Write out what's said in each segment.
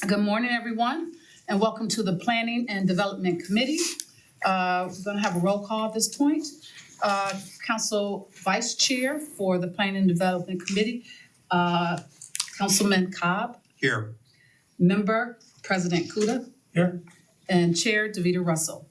Good morning, everyone, and welcome to the Planning and Development Committee. We're going to have a roll call at this point. Council Vice Chair for the Planning and Development Committee, Councilman Cobb. Here. Member President Kuda. Here. And Chair DeVita Russell.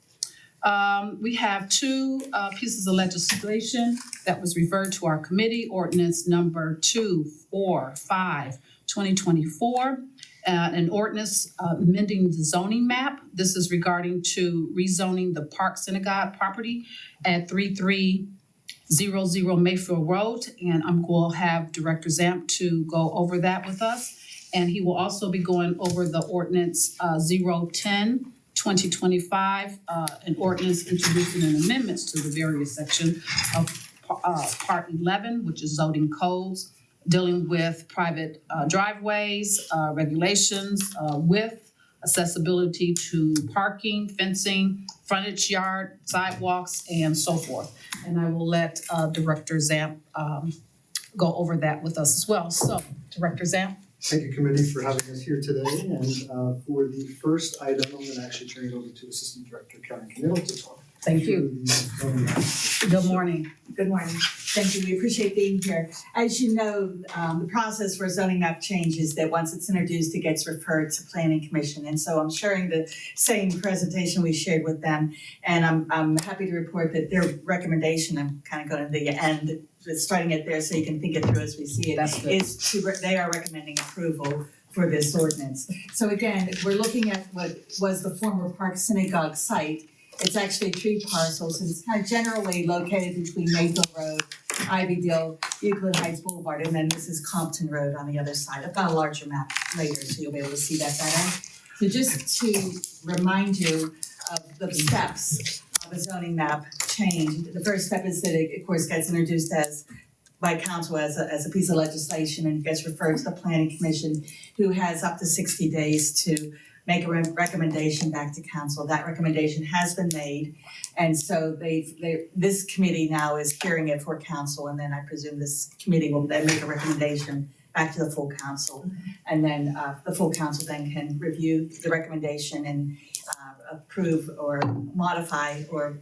We have two pieces of legislation that was referred to our committee, ordinance number 245, 2024. An ordinance amending the zoning map. This is regarding to rezoning the Park Synagogue property at 3300 Mayfield Road. And I'm going to have Director Zamp to go over that with us. And he will also be going over the ordinance 010, 2025, an ordinance introducing an amendments to the various section of Part 11, which is zoning codes, dealing with private driveways, regulations, width, accessibility to parking, fencing, frontage yard, sidewalks, and so forth. And I will let Director Zamp go over that with us as well. So, Director Zamp. Thank you, committee, for having us here today. And for the first item, I'm going to actually turn it over to Assistant Director Karen Kniddle to talk. Thank you. Good morning. Good morning. Thank you. We appreciate being here. As you know, the process for a zoning map change is that once it's introduced, it gets referred to Planning Commission. And so I'm sharing the same presentation we shared with them. And I'm happy to report that their recommendation, I'm kind of going to the end, starting it there so you can think it through as we see it, they are recommending approval for this ordinance. So again, we're looking at what was the former Park Synagogue site. It's actually 3 parcels, and it's kind of generally located between Mayfield Road, Ivydale, Euclid Heights Boulevard, and then this is Compton Road on the other side. I've got a larger map later, so you'll be able to see that better. So just to remind you of the steps of a zoning map change, the first step is that it, of course, gets introduced by council as a piece of legislation and gets referred to the Planning Commission, who has up to 60 days to make a recommendation back to council. That recommendation has been made, and so this committee now is hearing it for council, and then I presume this committee will then make a recommendation back to the full council, and then the full council then can review the recommendation and approve or modify or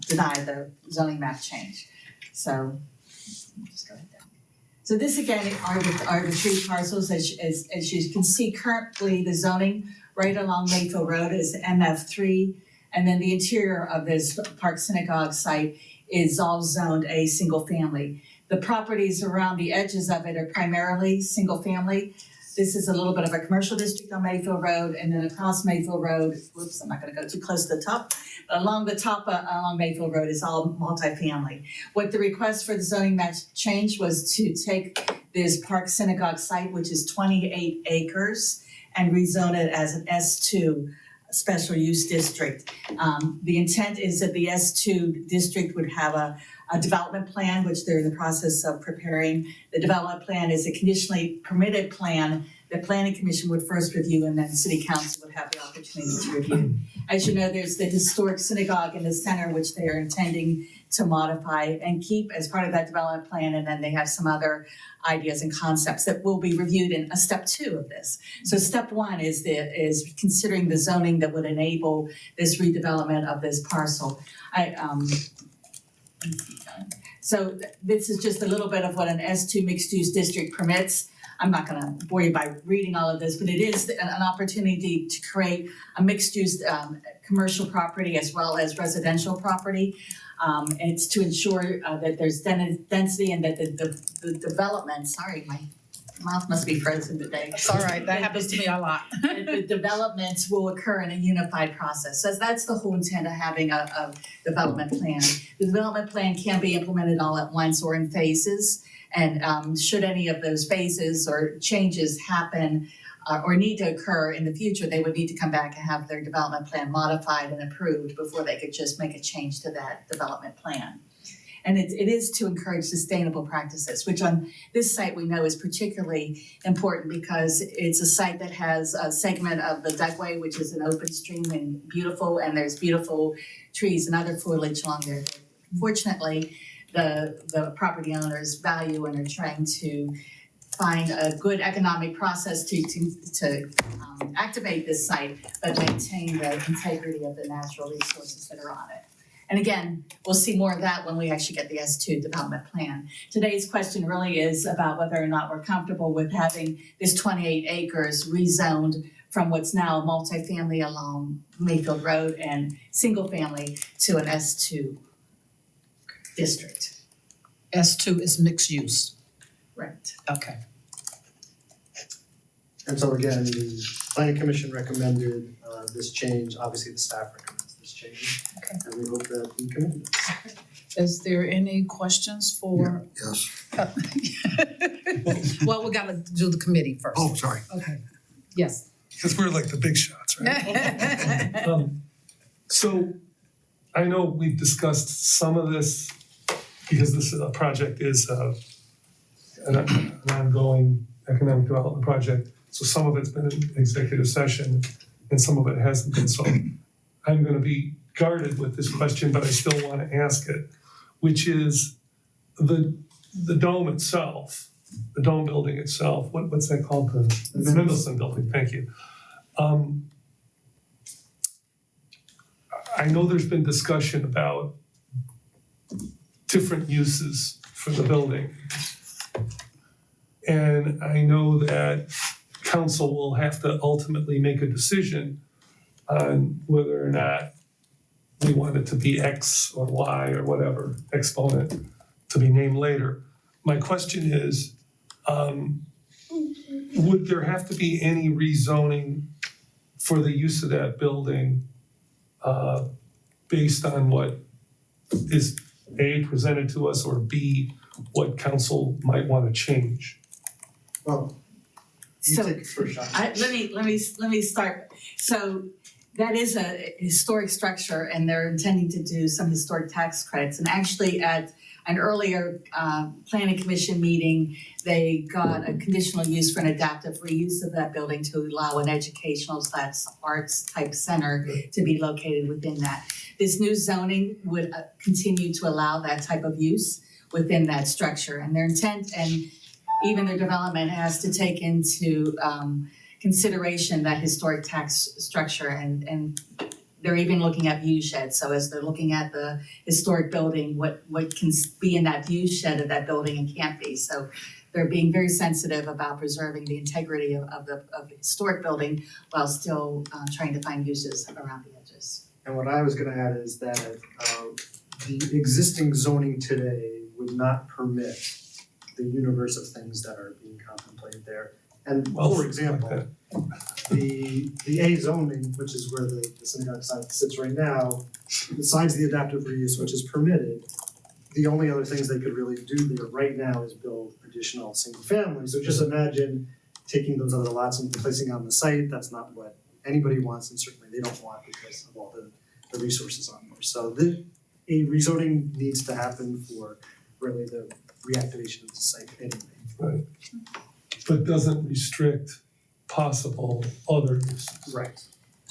deny the zoning map change. So just go ahead there. So this again are the 3 parcels. As you can see, currently the zoning right along Mayfield Road is MF3, and then the interior of this Park Synagogue site is all zoned a single family. The properties around the edges of it are primarily single family. This is a little bit of a commercial district on Mayfield Road, and then across Mayfield Road, whoops, I'm not gonna go too close to the top, but along the top along Mayfield Road is all multifamily. What the request for the zoning map change was to take this Park Synagogue site, which is 28 acres, and rezone it as an S2 special use district. The intent is that the S2 district would have a development plan, which they're in the process of preparing. The development plan is a conditionally permitted plan that Planning Commission would first review, and then City Council would have the opportunity to review. As you know, there's the historic synagogue in the center, which they are intending to modify and keep as part of that development plan, and then they have some other ideas and concepts that will be reviewed in a step 2 of this. So step 1 is considering the zoning that would enable this redevelopment of this parcel. So this is just a little bit of what an S2 mixed-use district permits. I'm not gonna bore you by reading all of this, but it is an opportunity to create a mixed-use commercial property as well as residential property. And it's to ensure that there's density and that the development, sorry, my mouth must be frozen today. That's all right, that happens to me a lot. The developments will occur in a unified process. So that's the whole intent of having a development plan. The development plan can be implemented all at once or in phases. And should any of those phases or changes happen or need to occur in the future, they would need to come back and have their development plan modified and approved before they could just make a change to that development plan. And it is to encourage sustainable practices, which on this site we know is particularly important because it's a site that has a segment of the Dugway, which is an open stream and beautiful, and there's beautiful trees and other foliage along there. Fortunately, the property owners value and are trying to find a good economic process to activate this site, but maintain the integrity of the natural resources that are on it. And again, we'll see more of that when we actually get the S2 development plan. Today's question really is about whether or not we're comfortable with having this 28 acres rezoned from what's now multifamily along Mayfield Road and single family to an S2 district. S2 is mixed use. Right. Okay. And so again, the planning commission recommended this change, obviously the staff recommends this change. Okay. And we hope that the committee does. Is there any questions for? Yes. Well, we gotta do the committee first. Oh, sorry. Okay. Yes. Because we're like the big shots, right? So I know we've discussed some of this because this project is an ongoing economic development project. So some of it's been in executive session and some of it hasn't been. So I'm gonna be guarded with this question, but I still wanna ask it, which is the dome itself, the dome building itself, what's that called? The Mendelssohn building, thank you. I know there's been discussion about different uses for the building. And I know that council will have to ultimately make a decision on whether or not we want it to be X or Y or whatever exponent to be named later. My question is, would there have to be any rezoning for the use of that building based on what is A, presented to us, or B, what council might want to change? Well, you So, take the first shot. let me start. So that is a historic structure and they're intending to do some historic tax credits. And actually at an earlier planning commission meeting, they got a conditional use for an adaptive reuse of that building to allow an educational / arts type center to be located within that. This new zoning would continue to allow that type of use within that structure. And their intent and even their development has to take into consideration that historic tax structure and they're even looking at view sheds. So as they're looking at the historic building, what can be in that view shed of that building and can't be. So they're being very sensitive about preserving the integrity of the historic building while still trying to find uses around the edges. And what I was gonna add is that the existing zoning today would not permit the universe of things that are being contemplated there. And Well, for like example, that. the A zoning, which is where the synagogue site sits right now, besides the adaptive reuse, which is permitted, the only other things they could really do there right now is build additional single families. So just imagine taking those other lots and placing on the site. That's not what anybody wants, and certainly they don't want because of all the resources on there. So a rezoning needs to happen for really the reactivation of the site anyway. Right. But doesn't restrict possible other uses. Right.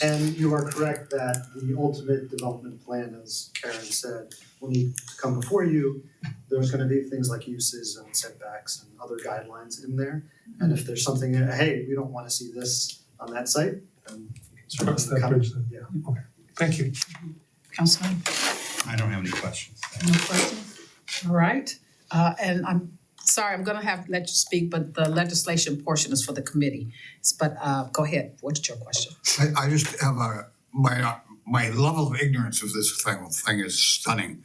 And you are correct that the ultimate development plan, as Karen said, will need to come before you. There's gonna be things like uses and setbacks and other guidelines in there. And if there's something, hey, we don't wanna see this on that site, then you can Cross certainly that come. bridge then. Yeah. Okay, thank you. Councilman, I don't have any questions. no questions? All right, and I'm sorry, I'm gonna let you speak, but the legislation portion is for the committee. But go ahead, what's your question? I just have my level of ignorance of this thing is stunning.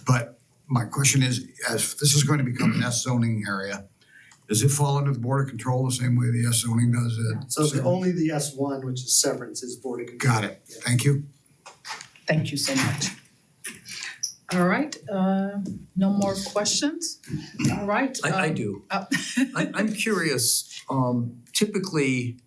But my question is, as this is going to become an S zoning area, does it fall under the Board of Control the same way the S zoning does it? So only the S1, which is severance, is Board of Control. Got it. Yeah. Thank you. Thank you so much. All right, no more questions? All right. I do. I'm curious, typically,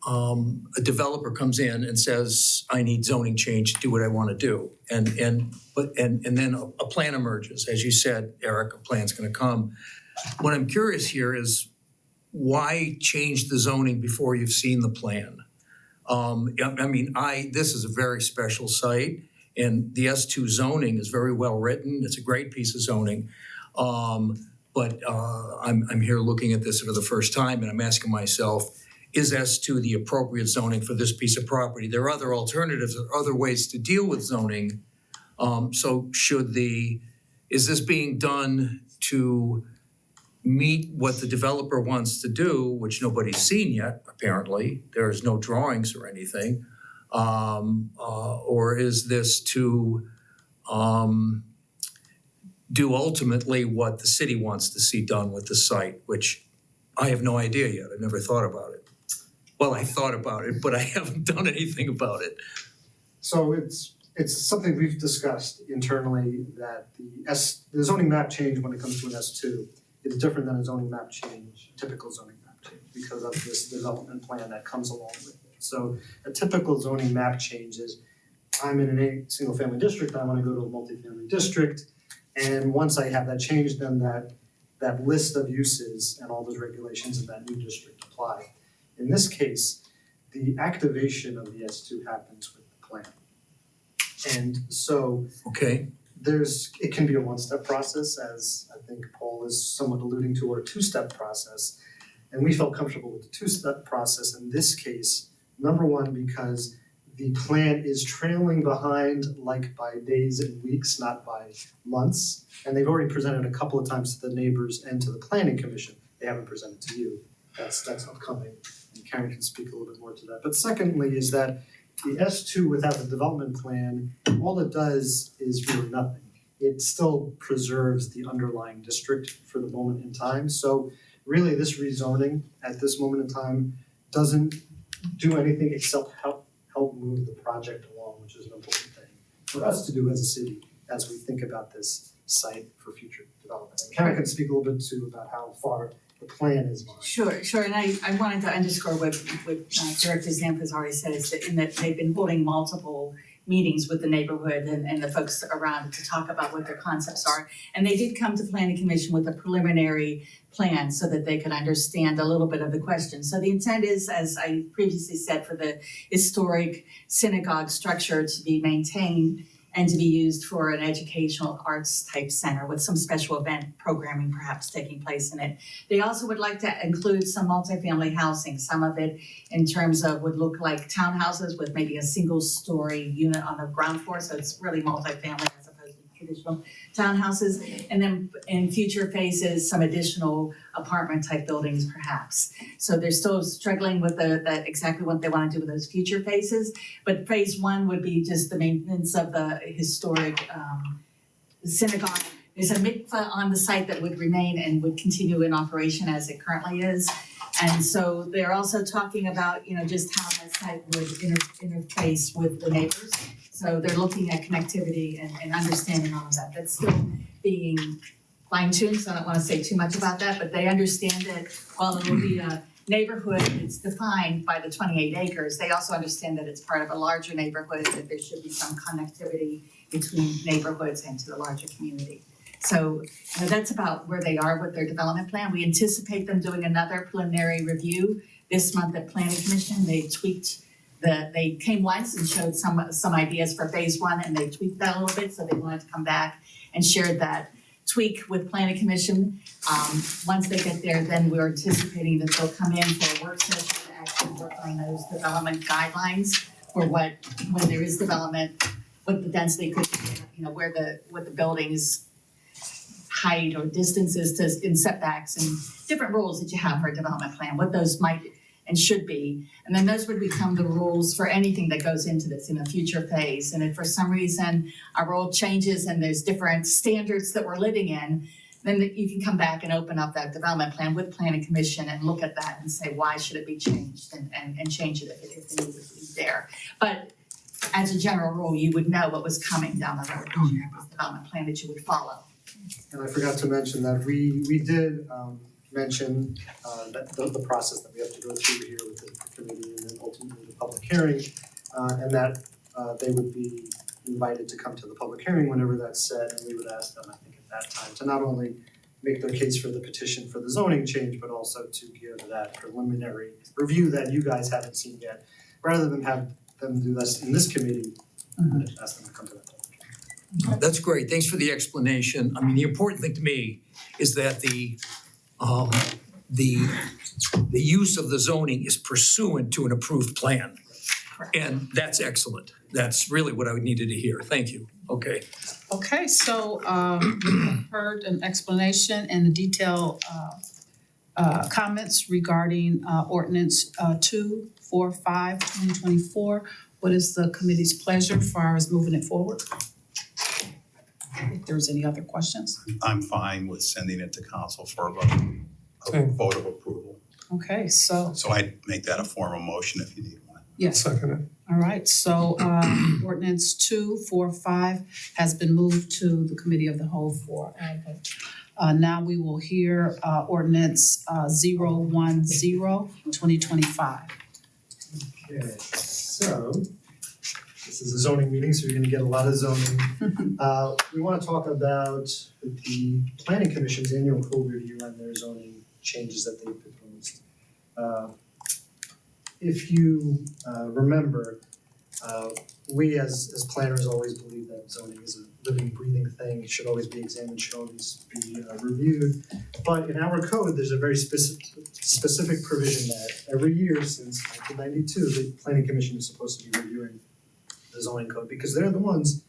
a developer comes in and says, I need zoning change to do what I wanna do. And then a plan emerges, as you said, Eric, a plan's gonna come. What I'm curious here is why change the zoning before you've seen the plan? This is a very special site. And the S2 zoning is very well written. It's a great piece of zoning. but I'm here looking at this for the first time, and I'm asking myself, is S2 the appropriate zoning for this piece of property? There are other alternatives, there are other ways to deal with zoning. So is this being done to meet what the developer wants to do, which nobody's seen yet, apparently? There's no drawings or anything. Or is this to do ultimately what the city wants to see done with the site, which I have no idea yet. I've never thought about it. Well, I thought about it, but I haven't done anything about it. So it's something we've discussed internally, that the zoning map change when it comes to an S2 is different than a zoning map change, typical zoning map change, because of this development plan that comes along with it. So a typical zoning map change is, I'm in a single family district, I wanna go to a multifamily district, and once I have that change, then that list of uses and all those regulations in that new district apply. In this case, the activation of the S2 happens with the plan. And so Okay, it can be a one-step process, as I think Paul is somewhat alluding to, or a two-step process. And we felt comfortable with the two-step process in this case, number one, because the plan is trailing behind, like by days and weeks, not by months. And they've already presented a couple of times to the neighbors and to the planning commission. They haven't presented to you. That's upcoming, and Karen can speak a little bit more to that. But secondly is that the S2 without the development plan, all it does is really nothing. It still preserves the underlying district for the moment in time. So really, this rezoning at this moment in time doesn't do anything except help move the project along, which is an important thing for us to do as a city as we think about this site for future development. And Karen can speak a little bit too about how far the plan is behind. Sure, and I wanted to underscore what Director Zamp has already said, is that in that they've been holding multiple meetings with the neighborhood and the folks around to talk about what their concepts are. And they did come to Planning Commission with a preliminary plan so that they could understand a little bit of the question. So the intent is, as I previously said, for the historic synagogue structure to be maintained and to be used for an educational arts type center with some special event programming perhaps taking place in it. They also would like to include some multifamily housing. Some of it in terms of would look like townhouses with maybe a single story unit on the ground floor, so it's really multifamily as opposed to traditional townhouses. And then in future phases, some additional apartment type buildings perhaps. So they're still struggling with that exactly what they want to do with those future phases. But phase one would be just the maintenance of the historic synagogue. There's a mikveh on the site that would remain and would continue in operation as it currently is. And so they're also talking about, just how that site would interface with the neighbors. So they're looking at connectivity and understanding all of that. That's still being fine-tuned, so I don't wanna say too much about that, but they understand that while it will be a neighborhood, it's defined by the 28 acres, they also understand that it's part of a larger neighborhood, that there should be some connectivity between neighborhoods and to the larger community. So that's about where they are with their development plan. We anticipate them doing another preliminary review this month at Planning Commission. They tweaked they came once and showed some ideas for phase one, and they tweaked that a little bit, so they wanted to come back and share that tweak with Planning Commission. Once they get there, then we're anticipating that they'll come in for a work session to actually work on those development guidelines for when there is development, what the density could be, what the buildings height or distances in setbacks and different rules that you have for a development plan, what those might and should be. And then those would become the rules for anything that goes into this in a future phase. And if for some reason our world changes and there's different standards that we're living in, then you can come back and open up that development plan with Planning Commission and look at that and say, why should it be changed and change it if the need is there. But as a general rule, you would know what was coming down the road because you have this development plan that you would follow. And I forgot to mention that we did mention that the process that we have to go through here with the committee and then ultimately the public hearing, and that they would be invited to come to the public hearing whenever that's set, and we would ask them, I think at that time, to not only make their case for the petition for the zoning change, but also to give that preliminary review that you guys haven't seen yet, rather than have them do this in this committee, ask them to come to that. That's great. Thanks for the explanation. I mean, the important thing to me is that the use of the zoning is pursuant to an approved plan. And that's excellent. That's really what I needed to hear. Thank you. Okay. Okay, so we've heard an explanation and the detailed comments regarding ordinance 245/2024. What is the committee's pleasure as far as moving it forward? If there's any other questions? I'm fine with sending it to council for a Same. vote of approval. Okay, so, So I'd make that a formal motion if you need one. yes. Second it. All right, so ordinance 245 has been moved to the committee of the whole for a vote. Now we will hear ordinance 010/2025. Okay, so this is a zoning meeting, so you're gonna get a lot of zoning. We wanna talk about the planning commission's annual code review and their zoning changes that they proposed. If you remember, we as planners always believe that zoning is a living, breathing thing. It should always be examined, should always be reviewed. But in our code, there's a very specific provision that every year since 1992, the planning commission is supposed to be reviewing the zoning code because they're the ones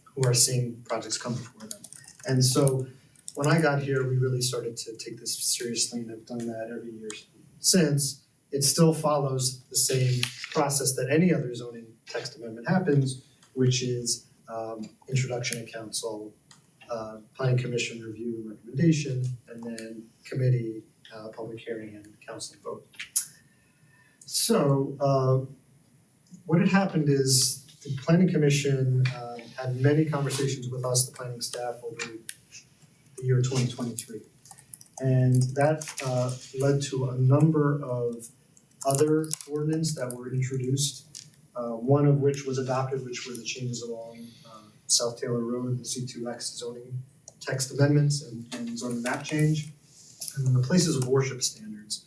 who are seeing projects come before them. And so when I got here, we really started to take this seriously and have done that every year since. It still follows the same process that any other zoning text amendment happens, which is introduction to council, planning commission review and recommendation, and then committee, public hearing and council vote. So what had happened is the planning commission had many conversations with us, the planning staff, over the year 2023. And that led to a number of other ordinances that were introduced, one of which was adopted, which were the changes along South Taylor Road, the C2X zoning text amendments and zoning map change. And then the places of worship standards,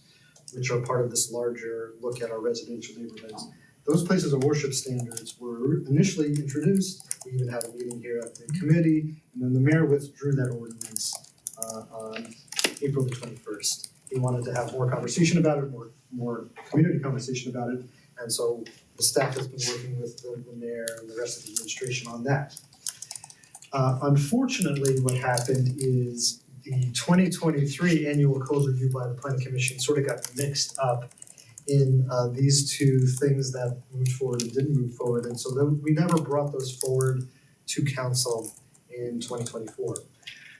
which are part of this larger look at our residential neighborhoods. Those places of worship standards were initially introduced. We even had a meeting here at the committee, and then the mayor withdrew that ordinance on April the 21st. He wanted to have more conversation about it, more community conversation about it, and so the staff has been working with the mayor and the rest of the administration on that. Unfortunately, what happened is the 2023 annual code review by the planning commission sort of got mixed up in these two things that moved forward and didn't move forward, and so we never brought those forward to council in 2024.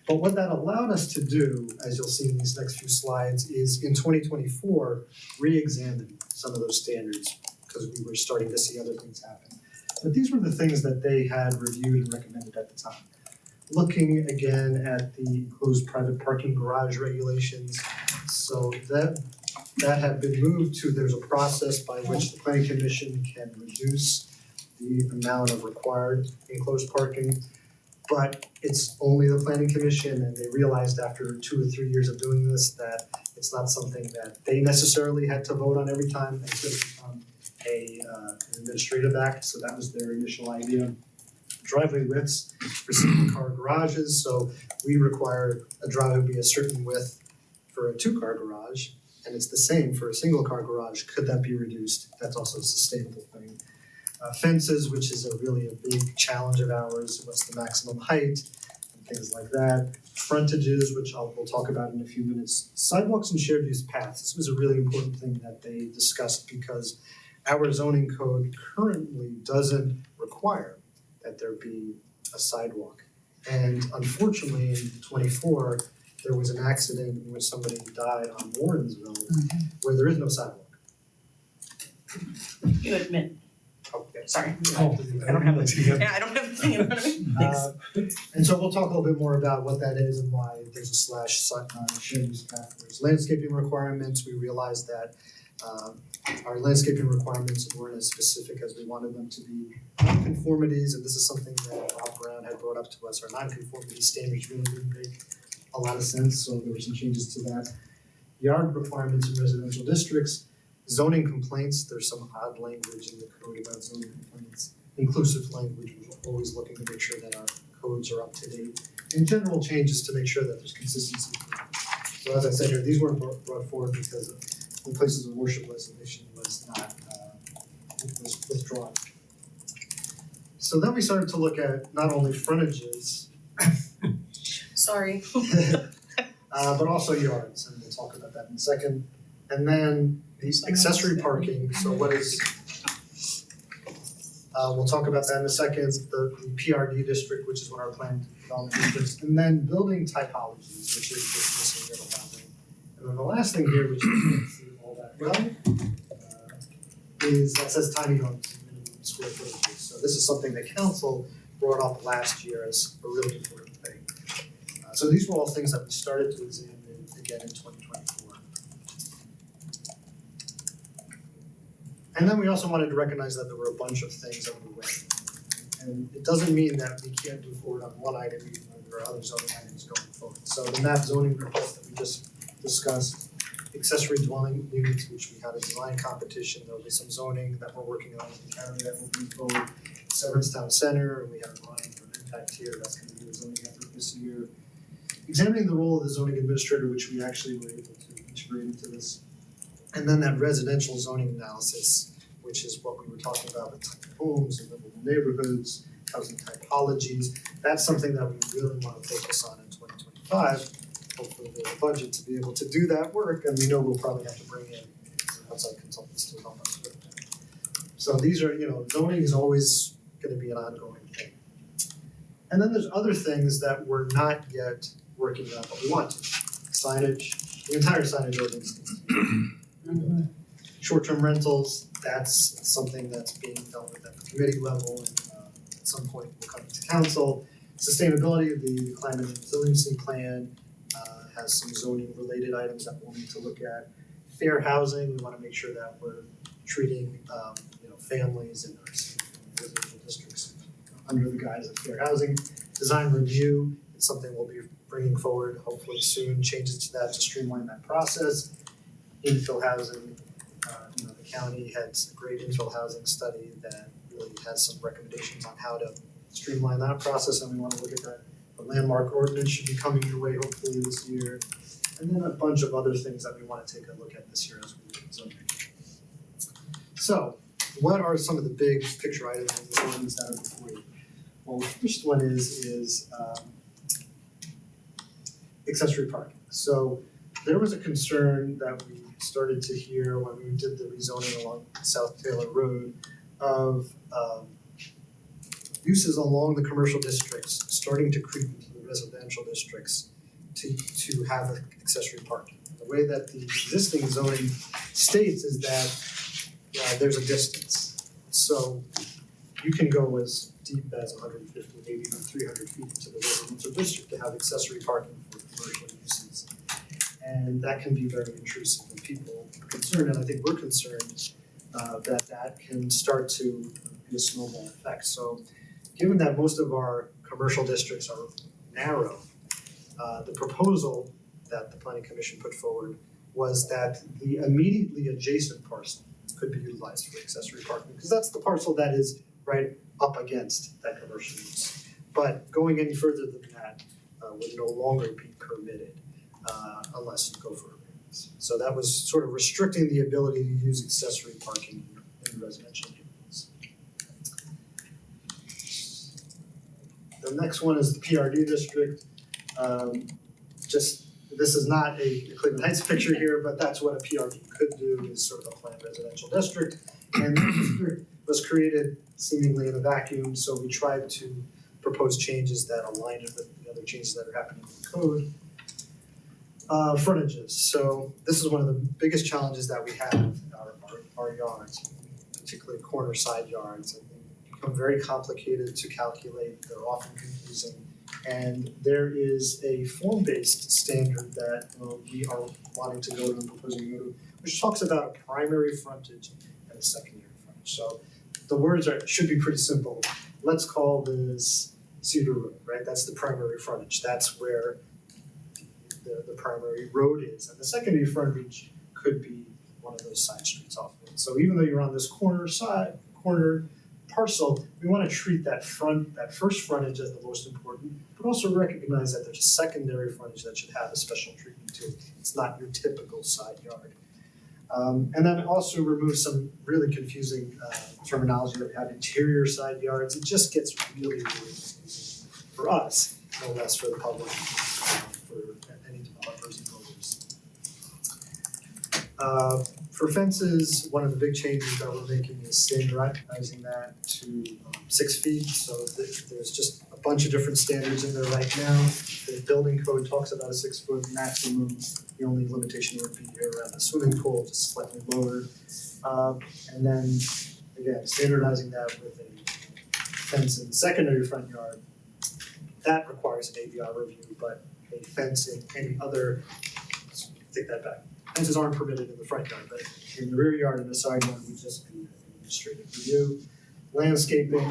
But what that allowed us to do, as you'll see in these next few slides, is in 2024, re-examine some of those standards because we were starting to see other things happen. But these were the things that they had reviewed and recommended at the time. Looking again at the enclosed private parking garage regulations, so that had been moved to, there's a process by which the planning commission can reduce the amount of required enclosed parking. But it's only the planning commission, and they realized after 2 or 3 years of doing this that it's not something that they necessarily had to vote on every time. It could become an administrative act, so that was their initial idea. Driveway widths for single car garages, so we require a driveway be a certain width for a 2-car garage, and it's the same for a single car garage. Could that be reduced? That's also a sustainable thing. Fences, which is a big challenge of ours, what's the maximum height and things like that. Frontages, which we'll talk about in a few minutes. Sidewalks and shared use paths. This was a really important thing that they discussed because our zoning code currently doesn't require that there be a sidewalk. And unfortunately, in 24, there was an accident in which somebody died on Warrensville where there is no sidewalk. You admit, Okay. sorry. Oh, I don't have it. Yeah, I don't have the thing in front of me. Thanks. And so we'll talk a little bit more about what that is and why there's a slash shared use path. There's landscaping requirements. We realized that our landscaping requirements weren't as specific as we wanted them to be. Nonconformities, and this is something that Bob Brown had brought up to us, our nonconformity standards really didn't make a lot of sense, so there were some changes to that. Yard requirements in residential districts, zoning complaints, there's some odd language in the code about zoning complaints. Inclusive language, we're always looking to make sure that our codes are up to date. in general changes to make sure that there's consistency. So as I said here, these weren't brought forward because of the places of worship legislation was not, was withdrawn. So then we started to look at not only frontages, Sorry. but also yards, and we'll talk about that in a second. And then the accessory parking, so what is, we'll talk about that in a second, the PRD district, which is what our planned development districts, and then building typologies, which is this missing middle housing. And then the last thing here, which you can't see all that well, is that says tiny homes, minimum square footages. So this is something that council brought up last year as a really important thing. So these were all things that we started to examine again in 2024. And then we also wanted to recognize that there were a bunch of things underway. And it doesn't mean that we can't move forward on one item, even though there are other zoning items going forward. So the map zoning request that we just discussed, accessory dwelling units, which we had a design competition, there'll be some zoning that we're working on with the county that will move forward. Severance Town Center, and we have Ryan from Impact here, that's gonna be a zoning effort this year. Examining the role of the zoning administrator, which we actually were able to integrate into this. And then that residential zoning analysis, which is what we were talking about with type of homes and livable neighborhoods, housing typologies. That's something that we really wanna focus on in 2025. Hopefully we have a budget to be able to do that work, and we know we'll probably have to bring in some outside consultants to help us with that. So these are, zoning is always gonna be an ongoing thing. And then there's other things that we're not yet working on, but we want to. Signage, the entire signage ordinance needs to be. Short-term rentals, that's something that's being dealt with at the committee level, and at some point will come to council. Sustainability, the climate and resiliency plan has some zoning related items that we'll need to look at. Fair housing, we wanna make sure that we're treating families in our residential districts under the guise of fair housing. Design review, it's something we'll be bringing forward hopefully soon, changes to that to streamline that process. Infill housing, the county had a great infill housing study that really has some recommendations on how to streamline that process, and we wanna look at that. The landmark ordinance should be coming your way hopefully this year. And then a bunch of other things that we wanna take a look at this year as we look at zoning. So, what are some of the big picture items in the ordinance that are before you? Well, the first one is accessory parking. So there was a concern that we started to hear when we did the rezoning along South Taylor Road of uses along the commercial districts starting to creep into the residential districts to have accessory parking. The way that the existing zoning states is that there's a distance. So you can go as deep as 150, maybe even 300 feet into the residential district to have accessory parking for commercial uses. And that can be very intrusive, and people are concerned, and I think we're concerned that can start to be a snowball effect. So given that most of our commercial districts are narrow, the proposal that the planning commission put forward was that the immediately adjacent parcel could be utilized for accessory parking, because that's the parcel that is right up against that commercial use. But going any further than that would no longer be permitted unless you go for a variance. So that was sort of restricting the ability to use accessory parking in residential neighborhoods. The next one is the PRD district. This is not a Cleveland Heights picture here, but that's what a PRD could do, is sort of a planned residential district. And that district was created seemingly in a vacuum, so we tried to propose changes that aligned it with the other changes that are happening in the code. Frontages, so this is one of the biggest challenges that we have, our yards, particularly corner side yards, and they become very complicated to calculate, they're often confusing. And there is a form-based standard that we are wanting to go to and proposing to go to, which talks about a primary frontage and a secondary frontage. So the words should be pretty simple. Let's call this Cedar Road, right? That's the primary frontage. That's where the primary road is. And the secondary frontage could be one of those side streets off of it. So even though you're on this corner parcel, we wanna treat that first frontage as the most important, but also recognize that there's a secondary frontage that should have a special treatment too. It's not your typical side yard. And then also remove some really confusing terminology that we have, interior side yards. It just gets really, really confusing for us, no less for the public, for any developers and builders. For fences, one of the big changes that we're making is standardizing that to 6 feet. So there's just a bunch of different standards in there right now. The building code talks about a 6-foot maximum. The only limitation would be around the swimming pool, just slightly lower. And then again, standardizing that with a fence in the secondary front yard. That requires an ABR review, but a fence in any other, take that back. Fences aren't permitted in the front yard, but in the rear yard and the side yard, we just do an administrative review. Landscaping,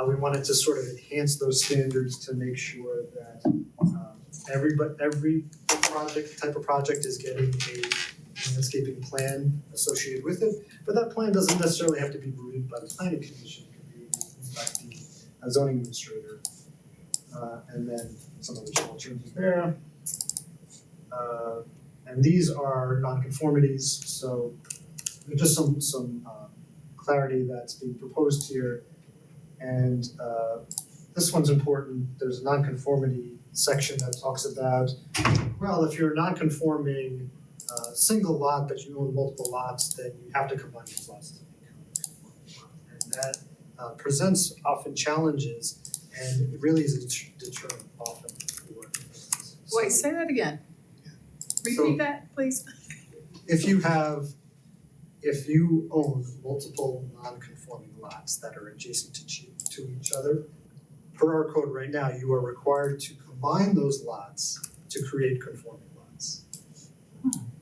we wanted to sort of enhance those standards to make sure that every type of project is getting a landscaping plan associated with it. But that plan doesn't necessarily have to be reviewed by the planning commission, it could be reviewed by the zoning administrator. And then some other small changes there. And these are nonconformities, so there's just some clarity that's being proposed here. And this one's important. There's a nonconformity section that talks about, well, if you're a nonconforming single lot but you own multiple lots, then you have to combine those lots to become a conforming lot. And that presents often challenges, and it really is a deterrent often for things. Wait, So say that again. So- Repeat that, please. if you own multiple non-conforming lots that are adjacent to each other, per our code right now, you are required to combine those lots to create conforming lots.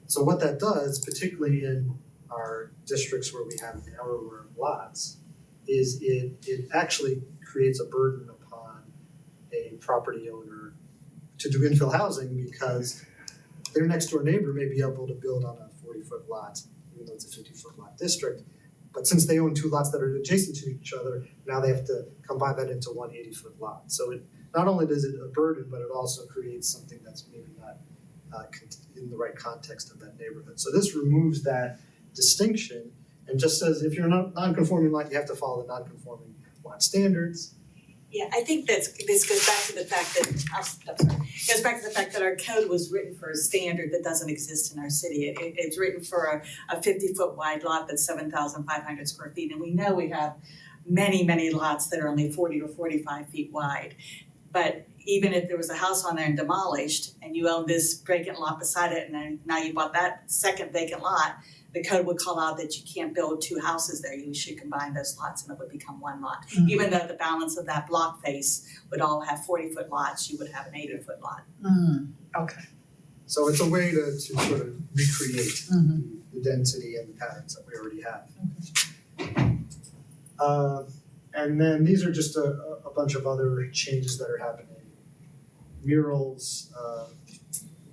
So what that does, particularly in our districts where we have narrower lots, is it actually creates a burden upon a property owner to do infill housing, because their next door neighbor may be able to build on a 40-foot lot, even though it's a 50-foot lot district. But since they own two lots that are adjacent to each other, now they have to combine that into one 80-foot lot. So it not only does it a burden, but it also creates something that's maybe not in the right context of that neighborhood. So this removes that distinction and just says if you're a non-conforming lot, you have to follow the non-conforming lot standards. Yeah, I think this goes back to the fact goes back to the fact that our code was written for a standard that doesn't exist in our city. It's written for a 50-foot wide lot that's 7,500 square feet, and we know we have many lots that are only 40 or 45 feet wide. But even if there was a house on there and demolished, and you own this vacant lot beside it, and then now you bought that second vacant lot, the code would call out that you can't build two houses there, you should combine those lots and it would become one lot. Even though the balance of that block face would all have 40-foot lots, you would have an 80-foot lot. Okay. So it's a way to sort of recreate the density and the patterns that we already have. And then these are just a bunch of other changes that are happening. Murals,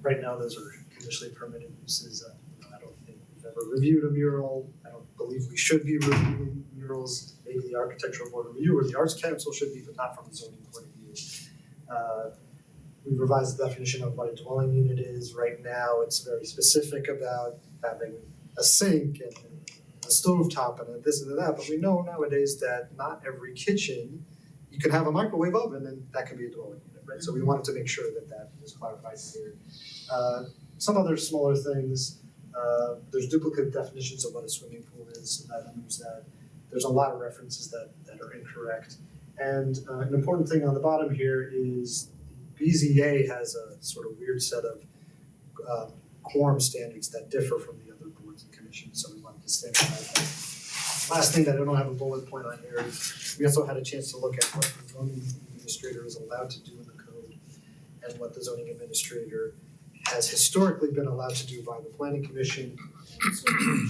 right now those are conditionally permitted uses. I don't think we've ever reviewed a mural. I don't believe we should be reviewing murals. Maybe the Architectural Board of Review or the Arts Council should be, but not from a zoning point of view. We've revised the definition of what a dwelling unit is. Right now, it's very specific about having a sink and a stovetop and a this and a that, but we know nowadays that not every kitchen, you can have a microwave oven and that can be a dwelling unit, right? So we wanted to make sure that that is clarified here. Some other smaller things, there's duplicate definitions of what a swimming pool is, and that moves that. There's a lot of references that are incorrect. And an important thing on the bottom here is the BZA has a sort of weird set of quorum standards that differ from the other boards and commissions, so we wanted to standardize that. Last thing that I don't have a bullet point on here is we also had a chance to look at what the zoning administrator is allowed to do in the code and what the zoning administrator has historically been allowed to do by the planning commission, and so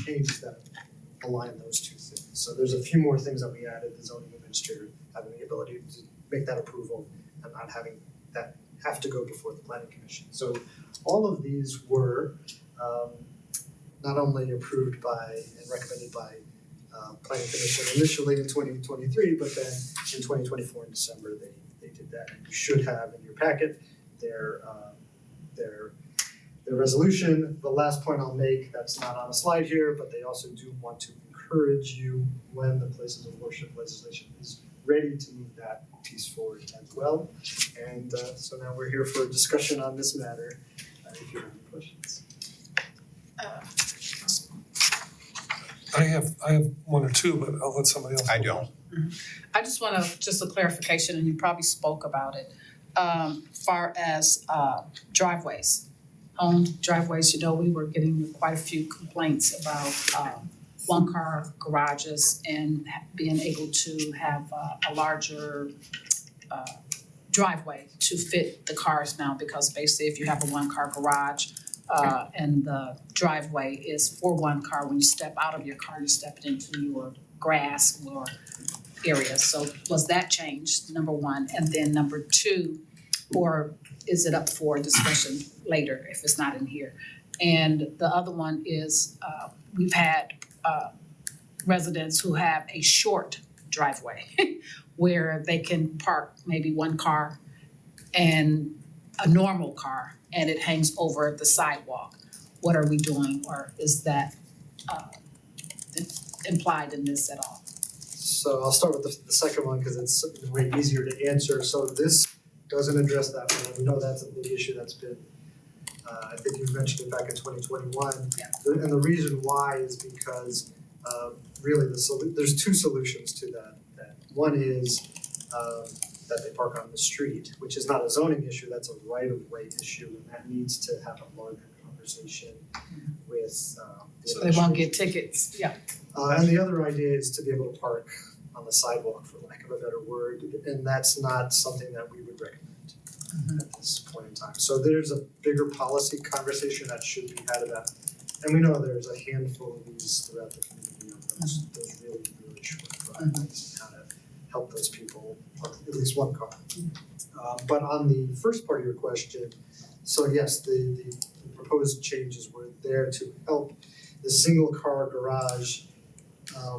changes that align those two things. So there's a few more things that we added, the zoning administrator having the ability to make that approval and not having that have to go before the planning commission. So all of these were not only approved by and recommended by planning commission initially in 2023, but then in 2024 in December, they did that. And you should have in your packet their resolution. The last point I'll make, that's not on a slide here, but they also do want to encourage you when the places of worship legislation is ready to move that piece forward as well. And so now we're here for a discussion on this matter, if you have any questions. I have one or two, but I'll let somebody else. I don't. I just wanna, just a clarification, and you probably spoke about it, far as driveways. Home driveways, you know, we were getting quite a few complaints about one-car garages and being able to have a larger driveway to fit the cars now, because basically if you have a one-car garage and the driveway is for one car, when you step out of your car, you're stepping into your grass or area. So was that changed, number one? And then number two, or is it up for discussion later if it's not in here? And the other one is we've had residents who have a short driveway where they can park maybe one car and a normal car and it hangs over the sidewalk. What are we doing, or is that implied in this at all? So I'll start with the second one because it's way easier to answer. So this doesn't address that one. We know that's a big issue that's been, I think you mentioned it back in 2021. Yeah. And the reason why is because really there's two solutions to that. One is that they park on the street, which is not a zoning issue, that's a right-of-way issue, and that needs to have a larger conversation with the So they won't get administration. tickets, yeah. And the other idea is to be able to park on the sidewalk, for lack of a better word, and that's not something that we would recommend at this point in time. So there's a bigger policy conversation that should be had about, and we know there's a handful of these throughout the community of those really, really short driveways, and how to help those people park at least one car. But on the first part of your question, so yes, the proposed changes were there to help the single car garage,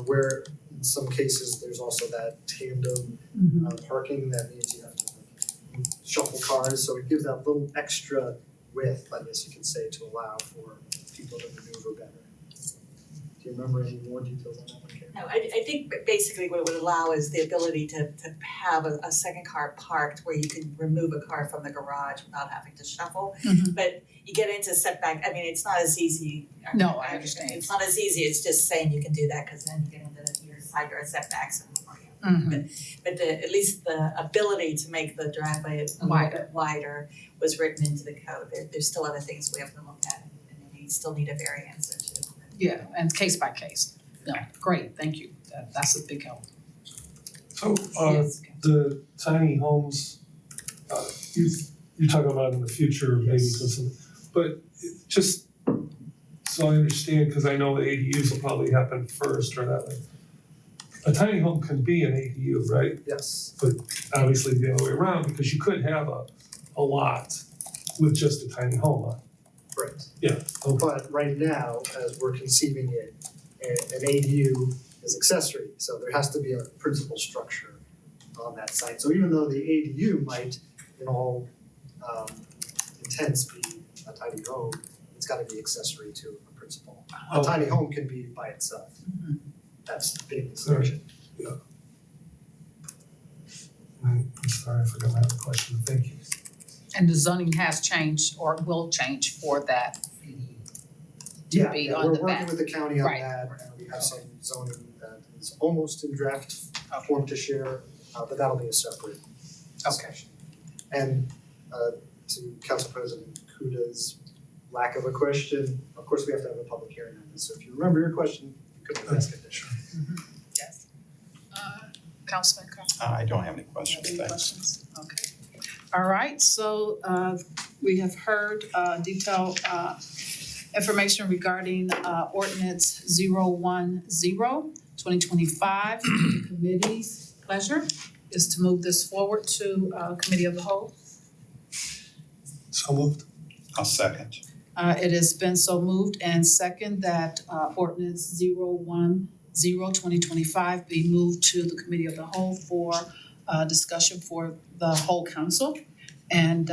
where in some cases there's also that tandem parking, that means you have to shuffle cars, so it gives that little extra width, I guess you could say, to allow for people to maneuver better. Do you remember any more details on that one, Karen? No, I think basically what it would allow is the ability to have a second car parked where you can remove a car from the garage without having to shuffle. Mhm. But you get into setback, I mean, it's not as easy. No, I understand. It's not as easy as just saying you can do that, cause then you get into your side yard setbacks and but at least the ability to make the driveway a little bit wider was written into the code. There's still other things we have to look at, and we still need a variance or two. Yeah, and case by case. No, great, thank you. That's a big help. So Yes. the tiny homes, you're talking about in the future, maybe some, but just so I understand, because I know the ADUs will probably happen first or that way. A tiny home can be an ADU, right? Yes. But obviously the other way around, because you could have a lot with just a tiny home on it. Right. Yeah, okay. But right now, as we're conceiving it, an ADU is accessory, so there has to be a principal structure on that site. So even though the ADU might, in all intents, be a tiny home, it's gotta be accessory to a principal. A tiny home can be by itself. That's the big distinction. I'm sorry, I forgot my other question, thank you. And the zoning has changed or will change for that to Yeah, be yeah, on we're the working back. with the county on Right. that, and we have some zoning that is almost in draft form to share, but that'll be a separate discussion. And to Council President Kuda's lack of a question, of course, we have to have a public hearing on this, so if you remember your question, you could ask it there. Yes. Councilman Carr? I don't have any questions, Any thanks. questions? Okay. All right, so we have heard detailed information regarding ordinance 010-2025. The committee's pleasure is to move this forward to committee of the whole. So moved. I'll second. It has been so moved and second that ordinance 010 2025 be moved to the Committee of the Whole for discussion for the whole council. And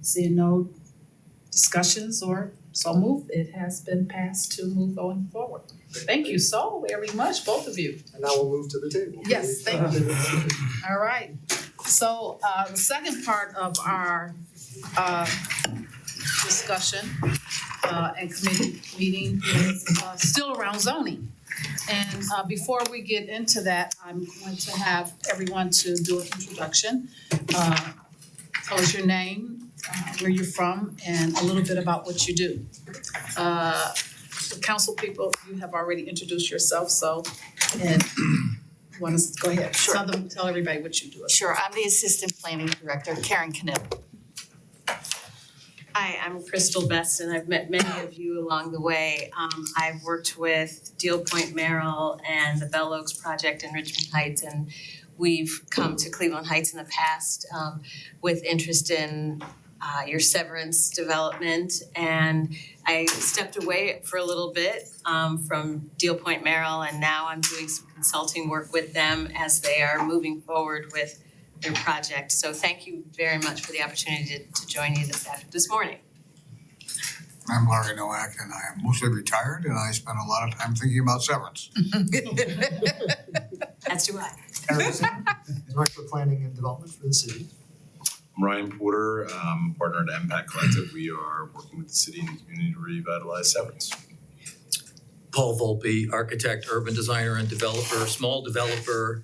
seeing no discussions or so moved, it has been passed to move going forward. Thank you so very much, both of you. And now we'll move to the table. Yes, thank you. All right, so the second part of our discussion and committee meeting is still around zoning. And before we get into that, I'm going to have everyone to do an introduction. Tell us your name, where you're from, and a little bit about what you do. The council people, you have already introduced yourself, so, and want to go ahead, Sure. tell everybody what you do. Sure, I'm the Assistant Planning Director, Karen Knipp. Hi, I'm Crystal Best, and I've met many of you along the way. I've worked with Deal Point Merrill and the Bell Oaks Project in Richmond Heights, and we've come to Cleveland Heights in the past with interest in your severance development. And I stepped away for a little bit from Deal Point Merrill, and now I'm doing some consulting work with them as they are moving forward with their project. So thank you very much for the opportunity to join you this morning. I'm Larry Nowak, and I am mostly retired, and I spend a lot of time thinking about severance. As do I. Eric Zinn, Director of Planning and Development for the city. I'm Ryan Porter, partner at Impact Collective. We are working with the city and the community to revitalize Severance. Paul Volpe, architect, urban designer and developer, small developer,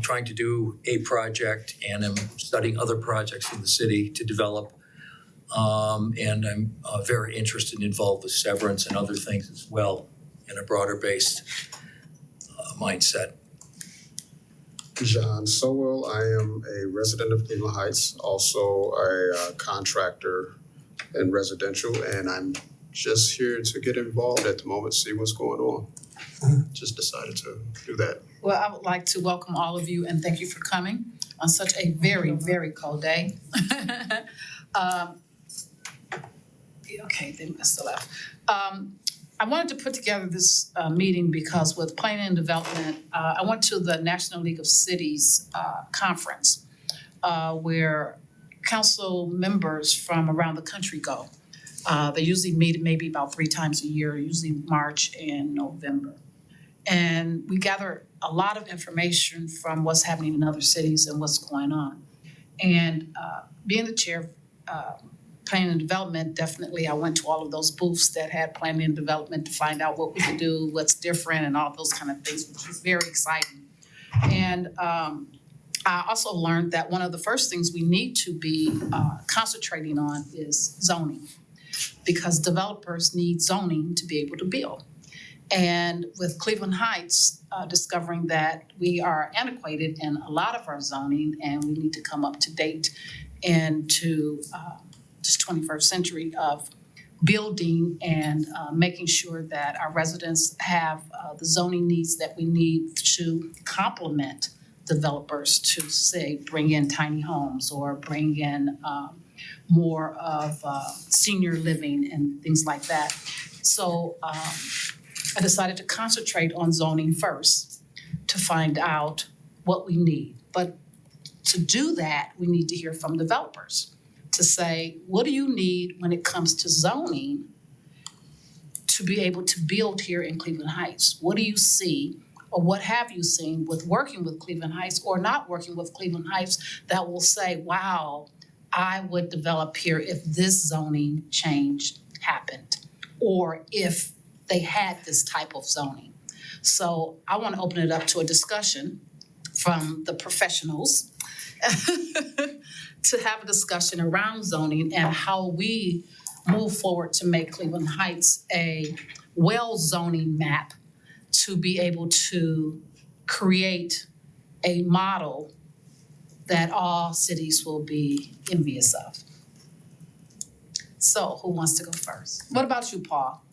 trying to do a project, and I'm studying other projects in the city to develop. And I'm very interested and involved with severance and other things as well in a broader based mindset. John Sowell, I am a resident of Cleveland Heights, also a contractor in residential, and I'm just here to get involved at the moment, see what's going on. Just decided to do that. Well, I would like to welcome all of you and thank you for coming on such a very, very cold day. Okay, they must have left. I wanted to put together this meeting because with planning and development, I went to the National League of Cities conference where council members from around the country go. They usually meet maybe about 3 times a year, usually March and November. And we gather a lot of information from what's happening in other cities and what's going on. And being the chair of planning and development, definitely I went to all of those booths that had planning and development to find out what we could do, what's different and all those kind of things, which was very exciting. And I also learned that one of the first things we need to be concentrating on is zoning, because developers need zoning to be able to build. And with Cleveland Heights discovering that we are antiquated in a lot of our zoning and we need to come up to date and to this 21st century of building and making sure that our residents have the zoning needs that we need to complement developers to, say, bring in tiny homes or bring in more of senior living and things like that. So I decided to concentrate on zoning first to find out what we need. But to do that, we need to hear from developers to say, what do you need when it comes to zoning to be able to build here in Cleveland Heights? What do you see, or what have you seen with working with Cleveland Heights or not working with Cleveland Heights that will say, wow, I would develop here if this zoning change happened, or if they had this type of zoning. So I want to open it up to a discussion from the professionals to have a discussion around zoning and how we move forward to make Cleveland Heights a zoning map to be able to create a model that all cities will be envious of. So who wants to go first? What about you, Paul?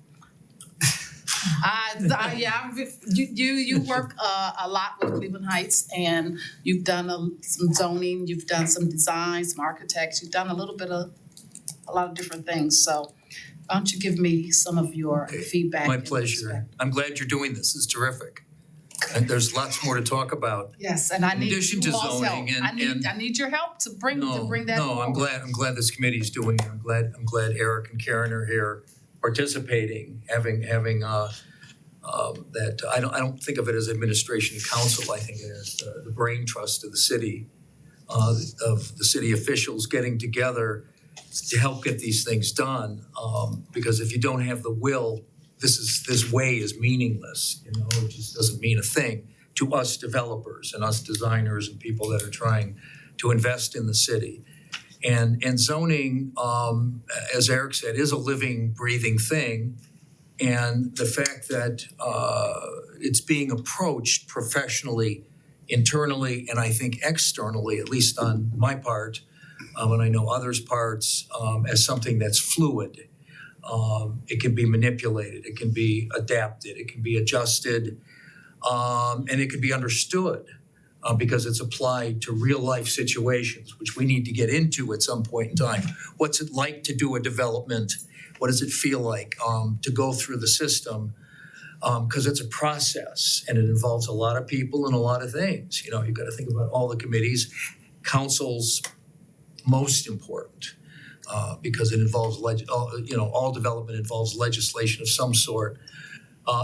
You work a lot with Cleveland Heights, and you've done some zoning, you've done some design, some architects, you've done a lot of different things. So Why don't you give me some of your Okay, feedback? My in that pleasure. respect? I'm glad you're doing this. It's terrific. And there's lots more to talk about. Yes, and I In need addition to you all's help. zoning and- I need your help to bring that forward. No, I'm glad this committee's doing it. I'm glad Eric and Karen are here participating, having that, I don't think of it as administration and council. I think it as the brain trust of the city, of the city officials getting together to help get these things done. Because if you don't have the will, this way is meaningless, you know, it just doesn't mean a thing to us developers and us designers and people that are trying to invest in the city. And zoning, as Eric said, is a living, breathing thing. And the fact that it's being approached professionally, internally, and I think externally, at least on my part, and I know others' parts, as something that's fluid. It can be manipulated, it can be adapted, it can be adjusted, and it can be understood because it's applied to real life situations, which we need to get into at some point in time. What's it like to do a development? What does it feel like to go through the system? Because it's a process and it involves a lot of people and a lot of things. You know, you've got to think about all the committees. Council's most important because it involves, all development involves legislation of some sort,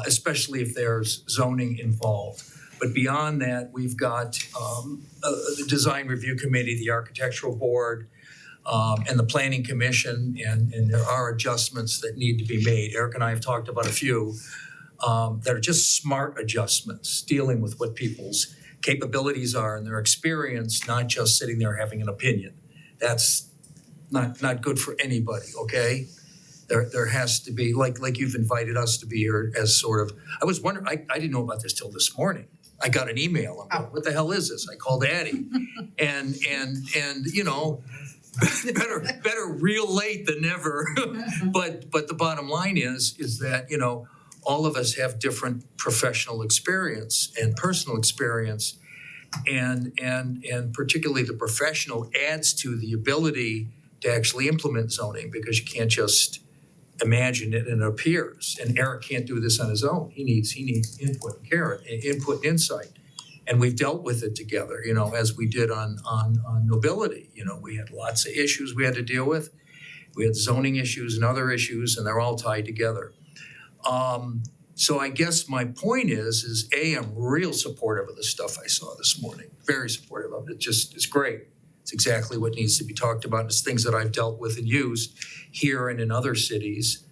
especially if there's zoning involved. But beyond that, we've got the design review committee, the architectural board, and the planning commission, and there are adjustments that need to be made. Eric and I have talked about a few that are just smart adjustments, dealing with what people's capabilities are and their experience, not just sitting there having an opinion. That's not good for anybody, okay? There has to be, like you've invited us to be here as sort of, I was wondering, I didn't know about this till this morning. I got an email, I'm like, what the hell is this? I called Addie and you know, better real late than never. But the bottom line is that, you know, all of us have different professional experience and personal experience, and particularly the professional adds to the ability to actually implement zoning, because you can't just imagine it and it appears. And Eric can't do this on his own. He needs input and insight. And we've dealt with it together, you know, as we did on Nobility. You know, we had lots of issues we had to deal with. We had zoning issues and other issues, and they're all tied together. So I guess my point is I'm real supportive of the stuff I saw this morning. Very supportive of it. It's great. It's exactly what needs to be talked about. It's things that I've dealt with and used here and in other cities.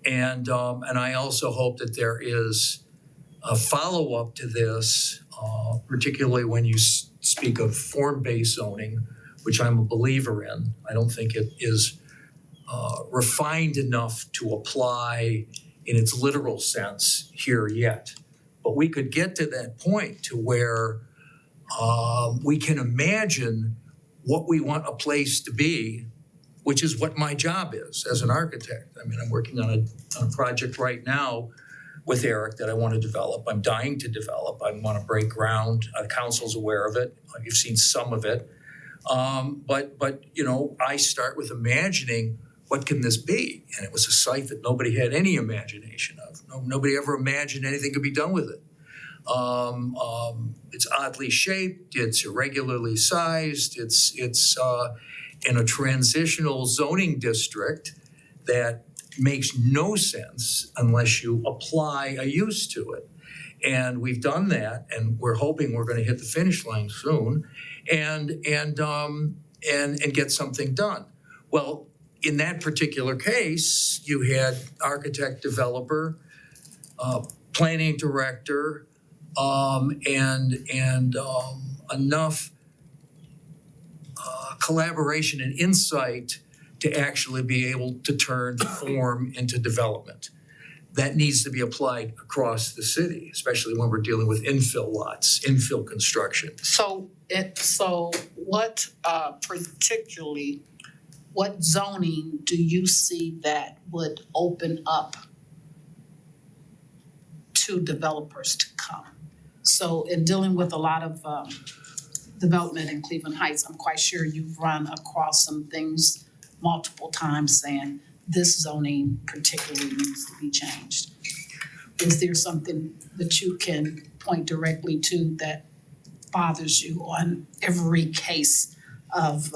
And I also hope that there is a follow-up to this, particularly when you speak of form-based zoning, which I'm a believer in. I don't think it is refined enough to apply in its literal sense here yet. But we could get to that point to where we can imagine what we want a place to be, which is what my job is as an architect. I mean, I'm working on a project right now with Eric that I want to develop. I'm dying to develop. I want to break ground. The council's aware of it. You've seen some of it. But you know, I start with imagining, what can this be? And it was a site that nobody had any imagination of. Nobody ever imagined anything could be done with it. It's oddly shaped, it's irregularly sized, it's in a transitional zoning district that makes no sense unless you apply a use to it. And we've done that, and we're hoping we're gonna hit the finish line soon and get something done. Well, in that particular case, you had architect, developer, planning director, and enough collaboration and insight to actually be able to turn form into development. That needs to be applied across the city, especially when we're dealing with infill lots, infill construction. So what particularly, what zoning do you see that would open up to developers to come? So in dealing with a lot of development in Cleveland Heights, I'm quite sure you've run across some things multiple times saying this zoning particularly needs to be changed? Is there something that you can point directly to that bothers you on every case of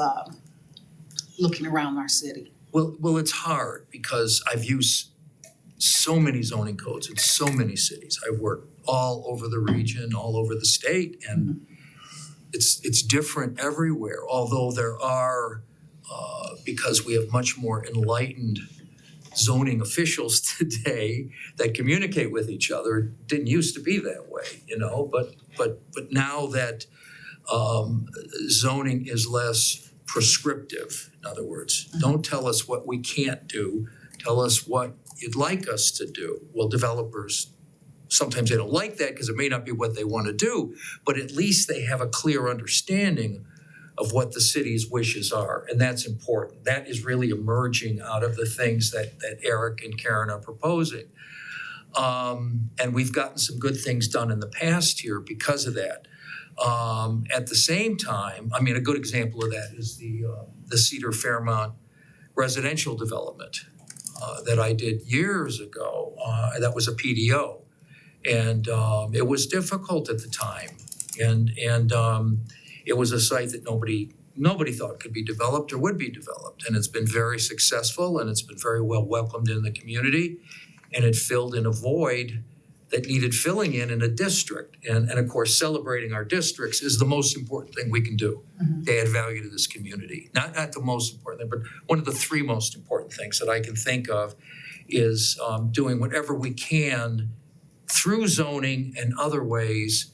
looking around our city? Well, it's hard because I've used so many zoning codes in so many cities. I've worked all over the region, all over the state, and it's different everywhere. Although there are, because we have much more enlightened zoning officials today that communicate with each other. It didn't used to be that way, you know. But now that zoning is less prescriptive, in other words, don't tell us what we can't do. Tell us what you'd like us to do. Well, developers, sometimes they don't like that because it may not be what they want to do, but at least they have a clear understanding of what the city's wishes are, and that's important. That is really emerging out of the things that Eric and Karen are proposing. And we've gotten some good things done in the past here because of that. At the same time, I mean, a good example of that is the Cedar Fairmont residential development that I did years ago. That was a PDO, and it was difficult at the time, and it was a site that nobody thought could be developed or would be developed, and it's been very successful, and it's been very well welcomed in the community, and it filled in a void that needed filling in a district. And of course, celebrating our districts is the most important thing we can do to add value to this community. Not the most important thing, but one of the three most important things that I can think of is doing whatever we can through zoning and other ways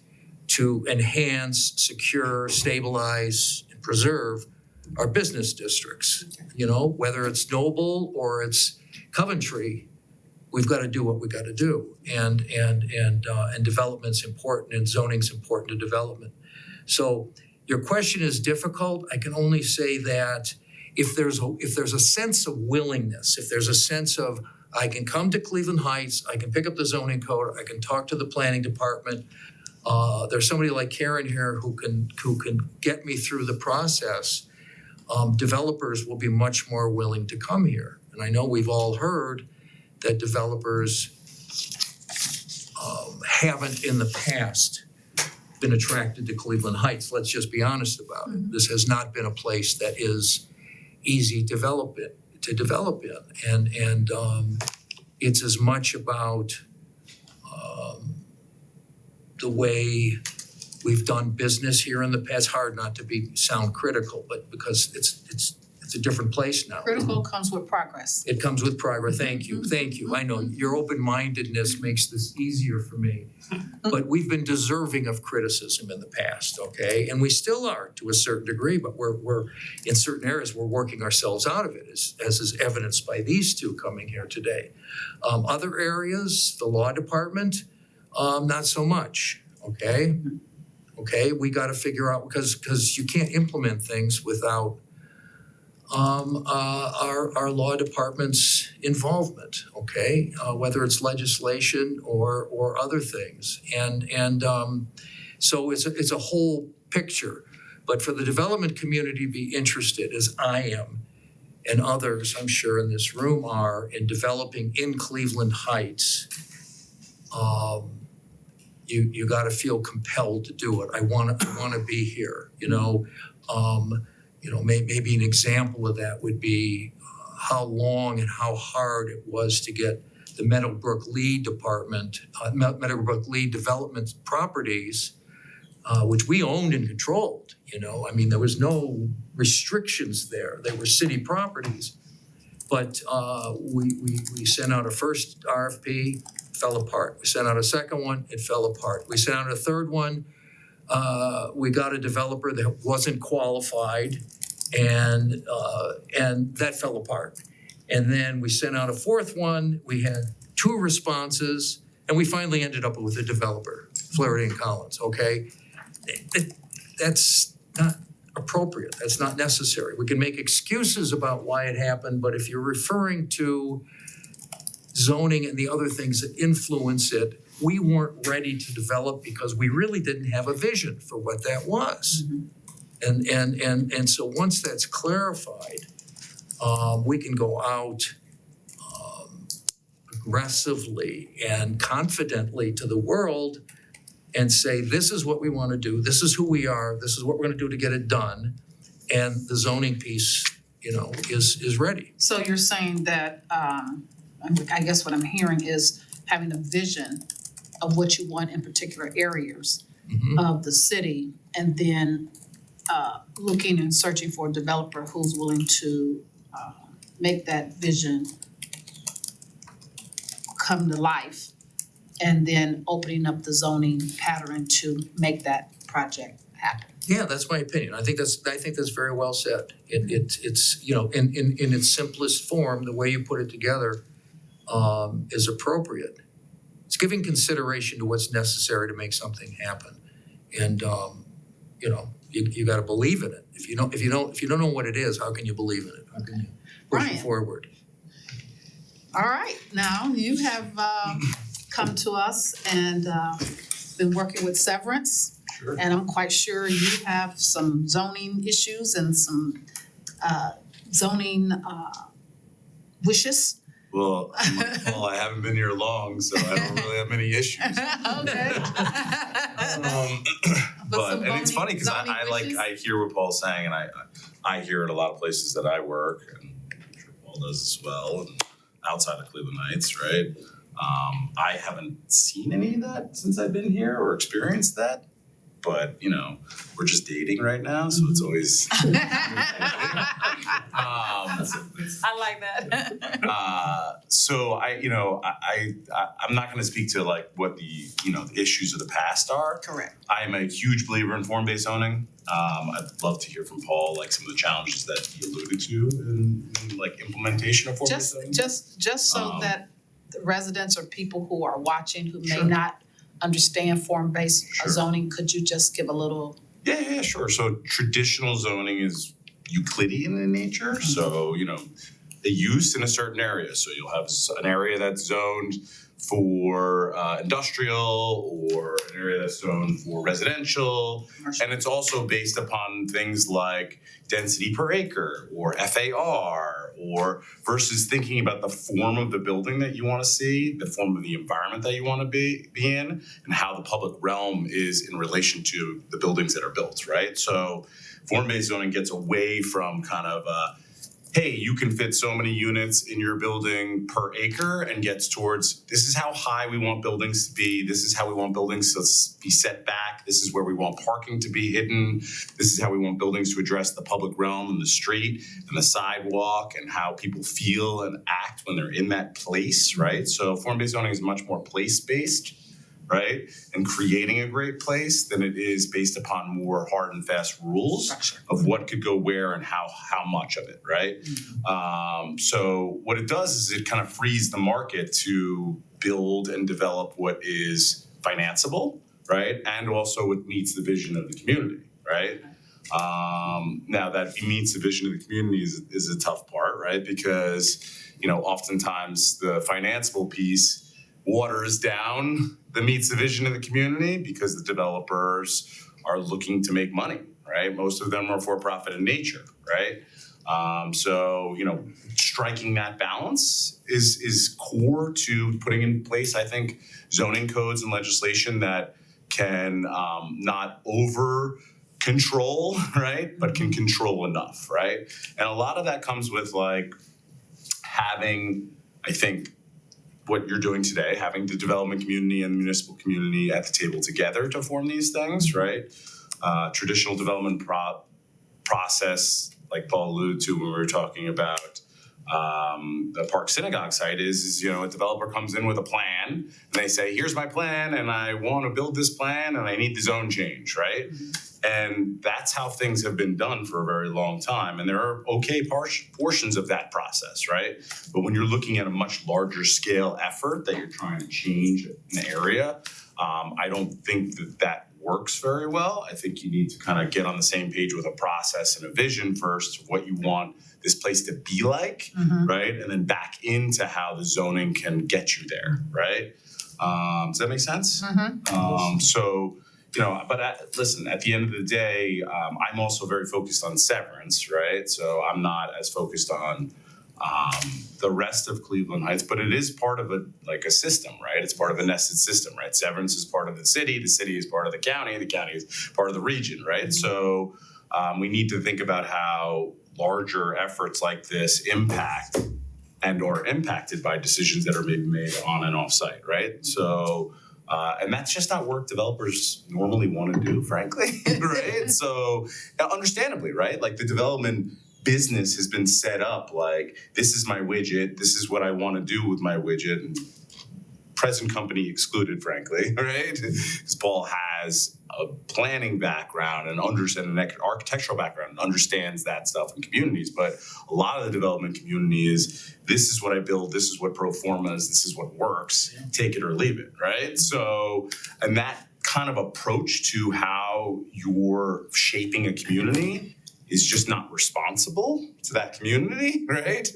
to enhance, secure, stabilize, and preserve our business districts. You know, whether it's Noble or it's Coventry, we've got to do what we got to do, and development's important, and zoning's important to development. So your question is difficult. I can only say that if there's a sense of willingness, if there's a sense of I can come to Cleveland Heights, I can pick up the zoning code, I can talk to the planning department. There's somebody like Karen here who can get me through the process. Developers will be much more willing to come here, and I know we've all heard that developers haven't in the past been attracted to Cleveland Heights. Let's just be honest about it. This has not been a place that is easy to develop in, and it's as much about the way we've done business here in the past. Hard not to sound critical, but because it's a different place now. Critical comes with progress. It comes with progress. Thank you. I know your open-mindedness makes this easier for me. But we've been deserving of criticism in the past, okay? And we still are to a certain degree, but we're in certain areas, we're working ourselves out of it, as is evidenced by these two coming here today. Other areas, the law department, not so much, okay? Okay, we got to figure out, because you can't implement things without our law department's involvement, okay? Whether it's legislation or other things. And so it's a whole picture. But for the development community to be interested, as I am, and others I'm sure in this room are, in developing in Cleveland Heights, you got to feel compelled to do it. I want to be here, you know. Maybe an example of that would be how long and how hard it was to get the Meadowbrook Lee department, Meadowbrook Lee development properties, which we owned and controlled. You know, I mean, there was no restrictions there. They were city properties, but we sent out a first RFP, fell apart. We sent out a second one, it fell apart. We sent out a third one. We got a developer that wasn't qualified, and that fell apart. And then we sent out a fourth one. We had 2 responses, and we finally ended up with a developer, Flaherty and Collins. Okay, that's not appropriate. That's not necessary. We can make excuses about why it happened, but if you're referring to zoning and the other things that influence it, we weren't ready to develop because we really didn't have a vision for what that was. And so once that's clarified, we can go out aggressively and confidently to the world and say, this is what we want to do, this is who we are, this is what we're going to do to get it done, and the zoning piece, is ready. So you're saying that, I guess what I'm hearing is having a vision of what you want in particular areas of the city, and then looking and searching for a developer who's willing to make that vision come to life, and then opening up the zoning pattern to make that project happen. Yeah, that's my opinion. I think that's very well said. It's in its simplest form, the way you put it together is appropriate. It's giving consideration to what's necessary to make something happen. And you gotta believe in it. If you don't know what it is, how can you believe in it? How can you push Brian. it forward? All right, now you have come to us and been working with Severance. Sure. And I'm quite sure you have some zoning issues and some zoning wishes. Well, I haven't been here long, so I don't really have many issues. Okay. But and it's funny because zoning wishes? I hear what Paul's saying, and I hear it a lot of places that I work, and I'm sure Paul does as well, and outside of Cleveland Heights, right? I haven't seen any of that since I've been here or experienced that. But we're just dating right now, so it's always. I like that. So I'm not going to speak to like what the the issues of the past are. Correct. I am a huge believer in form-based zoning. I'd love to hear from Paul like some of the challenges that he alluded to in like implementation of form-based zoning. Just so that the residents or people who are watching who may Sure. not understand form-based Sure. zoning, could you just give a little? Yeah, sure. So traditional zoning is Euclidean in nature. So, a use in a certain area. So you'll have an area that's zoned for industrial, or an area that's zoned for residential. Commercial. And it's also based upon things like density per acre or FAR, or versus thinking about the form of the building that you want to see, the form of the environment that you want to be in, and how the public realm is in relation to the buildings that are built, right? So form-based zoning gets away from kind of hey, you can fit so many units in your building per acre, and gets towards, this is how high we want buildings to be, this is how we want buildings to be set back, this is where we want parking to be hidden, this is how we want buildings to address the public realm and the street and the sidewalk and how people feel and act when they're in that place, right? So form-based zoning is much more place-based, right? And creating a great place than it is based upon more hard and fast rules Structure. of what could go where and how much of it, right? So what it does is it kind of frees the market to build and develop what is financeable, right? And also what meets the vision of the community, right? Now that meets the vision of the community is a tough part, right? Because, oftentimes the financeable piece waters down the meets the vision of the community because the developers are looking to make money, right? Most of them are for-profit in nature, right? So, striking that balance is core to putting in place, I think, zoning codes and legislation that can not over control, right? But can control enough, right? And a lot of that comes with like having, I think, what you're doing today, having the development community and the municipal community at the table together to form these things, right? Traditional development process, like Paul alluded to when we were talking about the Park Synagogue site is a developer comes in with a plan and they say, here's my plan and I want to build this plan and I need the zone change, right? And that's how things have been done for a very long time. And there are okay portions of that process, right? But when you're looking at a much larger scale effort that you're trying to change an area, I don't think that works very well. I think you need to kind of get on the same page with a process and a vision first of what you want this place to be like, right? And then back into how the zoning can get you there, right? Does that make sense? So, listen, at the end of the day, I'm also very focused on severance, right? So I'm not as focused on the rest of Cleveland Heights, but it is part of a system, right? It's part of a nested system, right? Severance is part of the city is part of the county is part of the region, right? So we need to think about how larger efforts like this impact and or impacted by decisions that are maybe made on and off site, right? So and that's just not work developers normally want to do, frankly, right? So understandably, right? Like the development business has been set up like, this is my widget, this is what I want to do with my widget, and present company excluded, frankly, right? Because Paul has a planning background and an architectural background and understands that stuff in communities, but a lot of the development community is, this is what I build, this is what pro forma is, this is what works, take it or leave it, right? So, and that kind of approach to how you're shaping a community is just not responsible to that community, right?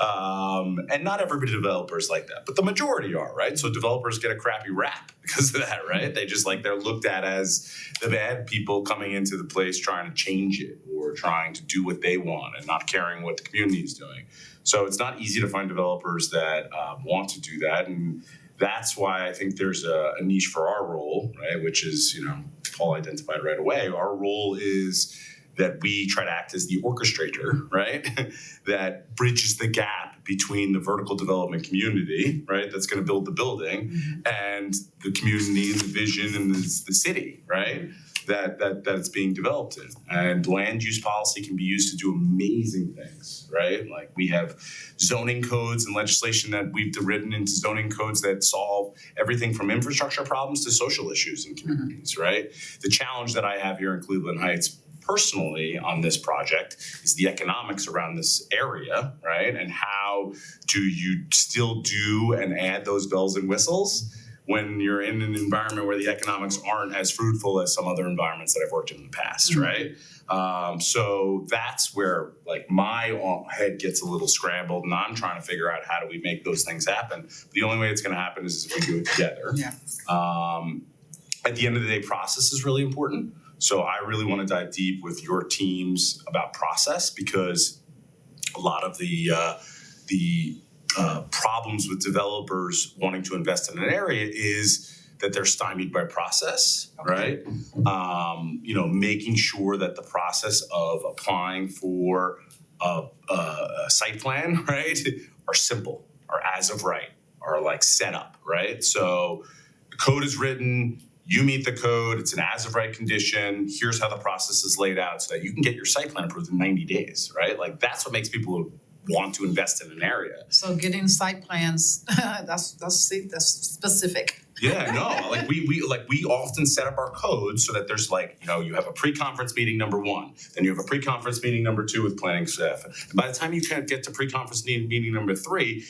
And not every developer is like that, but the majority are, right? So developers get a crappy rap because of that, right? They just they're looked at as the bad people coming into the place trying to change it or trying to do what they want and not caring what the community is doing. So it's not easy to find developers that want to do that, and that's why I think there's a niche for our role, right? Which is, Paul identified right away. Our role is that we try to act as the orchestrator, right? That bridges the gap between the vertical development community, right? That's gonna build the building, and the community and the vision and the city, right? That it's being developed in. And land use policy can be used to do amazing things, right? Like we have zoning codes and legislation that we've written into zoning codes that solve everything from infrastructure problems to social issues in communities, right? The challenge that I have here in Cleveland Heights personally on this project is the economics around this area, right? And how do you still do and add those bells and whistles when you're in an environment where the economics aren't as fruitful as some other environments that I've worked in the past, right? So that's where my head gets a little scrambled, and I'm trying to figure out how do we make those things happen. The only way it's gonna happen is if we do it together. Yeah. At the end of the day, process is really important. So I really want to dive deep with your teams about process, because a lot of the problems with developers wanting to invest in an area is that they're stymied by process, right? Making sure that the process of applying for a site plan, right, are simple, are as of right, are set up, right? So the code is written, you meet the code, it's an as-of-right condition, here's how the process is laid out so that you can get your site plan approved in 90 days, right? That's what makes people want to invest in an area. So getting site plans, that's specific. Yeah, no, we often set up our codes so that there's you have a pre-conference meeting number 1, then you have a pre-conference meeting number 2 with planning staff. And by the time you get to pre-conference meeting number 3,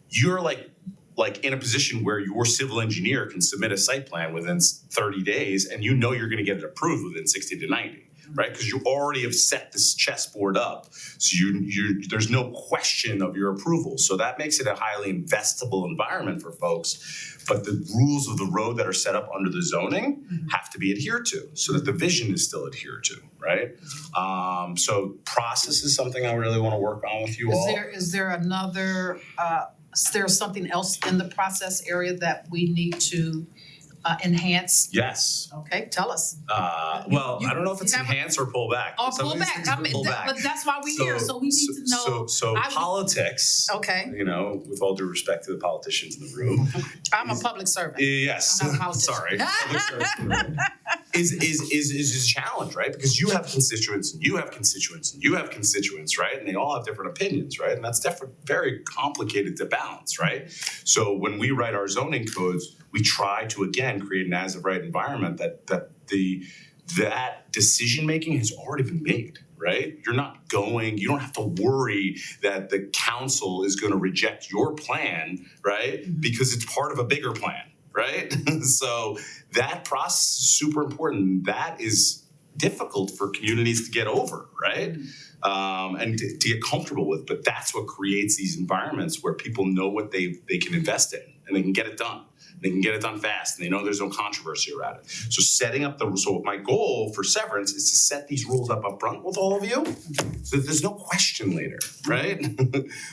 you're in a position where your civil engineer can submit a site plan within 30 days, and you're going to get it approved within 60 to 90, right? Because you already have set this chessboard up, so there's no question of your approval. So that makes it a highly investable environment for folks. But the rules of the road that are set up under the zoning have to be adhered to, so that the vision is still adhered to, right? So process is something I really want to work on with you all. Is there another? Is there something else in the process area that we need to enhance? Yes. Okay, tell us. I don't know if it's enhance or pull back. Oh, Some of pull these back. things are pull back. But that's why we're here. So we need to know. So politics. Okay. With all due respect to the politicians in the room. I'm a public servant. Yes. I'm not a politician. Sorry. Public service in the room. Is a challenge, right? Because you have constituents and you have constituents and you have constituents, right? And they all have different opinions, right? And that's very complicated to balance, right? So when we write our zoning codes, we try to again create an as-of-right environment that decision making has already been made, right? You don't have to worry that the council is going to reject your plan, right? Because it's part of a bigger plan, right? So that process is super important. That is difficult for communities to get over, right? And to get comfortable with. But that's what creates these environments where people know what they can invest in and they can get it done. They can get it done fast, and they know there's no controversy around it. So so my goal for Severance is to set these rules up front with all of you, so that there's no question later, right?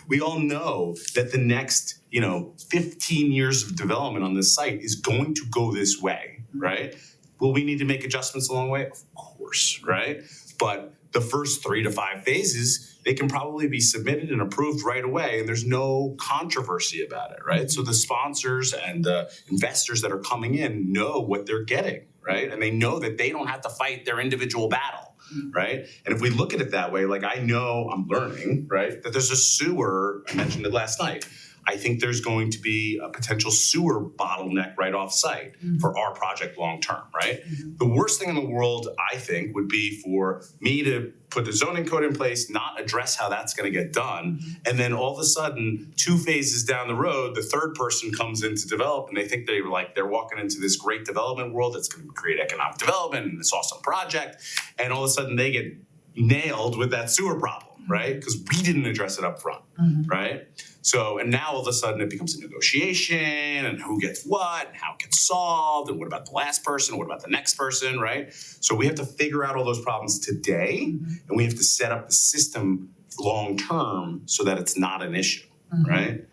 We all know that the next, 15 years of development on this site is going to go this way, right? Will we need to make adjustments along the way? Of course, right? But the first 3 to 5 phases, they can probably be submitted and approved right away, and there's no controversy about it, right? So the sponsors and the investors that are coming in know what they're getting, right? And they know that they don't have to fight their individual battle, right? And if we look at it that way, like I know I'm learning, right, that there's a sewer, I mentioned it last night. I think there's going to be a potential sewer bottleneck right off site for our project long term, right? The worst thing in the world, I think, would be for me to put the zoning code in place, not address how that's gonna get done, and then all of a sudden, 2 phases down the road, the third person comes in to develop and they think they're walking into this great development world that's gonna create economic development and this awesome project, and all of a sudden they get nailed with that sewer problem, right? Because we didn't address it up front, right? So, and now all of a sudden it becomes a negotiation and who gets what and how it gets solved and what about the last person, what about the next person, right? So we have to figure out all those problems today and we have to set up the system long term so that it's not an issue, right?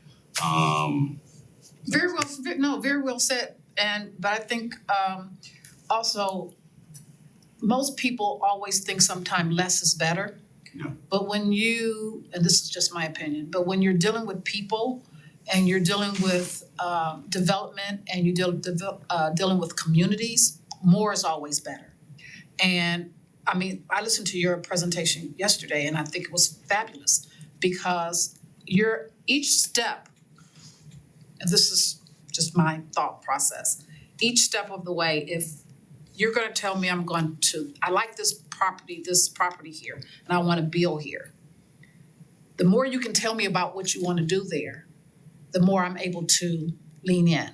Very well said. But I think also most people always think sometimes less is better. Yeah. But when and this is just my opinion, but when you're dealing with people and you're dealing with development and you're dealing with communities, more is always better. And I mean, I listened to your presentation yesterday and I think it was fabulous because each step, and this is just my thought process, each step of the way, if you're gonna tell me I like this property here, and I wanna build here. The more you can tell me about what you wanna do there, the more I'm able to lean in.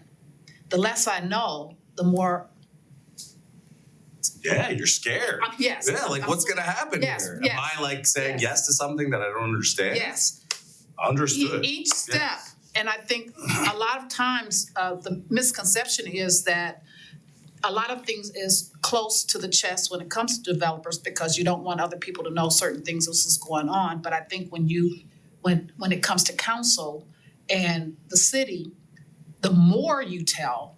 The less I know, the more. Yeah, you're scared. Yes. Yeah, like what's gonna happen Yes, here? yes, Am I like saying yes. yes to something that I don't understand? Yes. Understood. Each step, Yes. and I think a lot of times the misconception is that a lot of things is close to the chest when it comes to developers because you don't want other people to know certain things this is going on. But I think when it comes to council and the city, the more you tell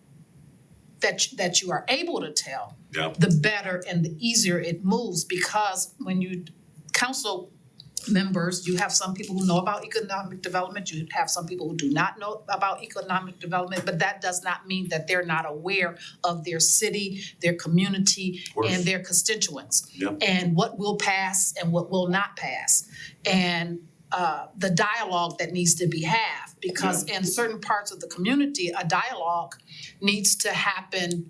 that you are able to tell, Yeah. the better and the easier it moves because when you council members, you have some people who know about economic development, you have some people who do not know about economic development, but that does not mean that they're not aware of their city, their community, and their constituents. Yep. And what will pass and what will not pass. And the dialogue that needs to be had, because in certain parts of the community, a dialogue needs to happen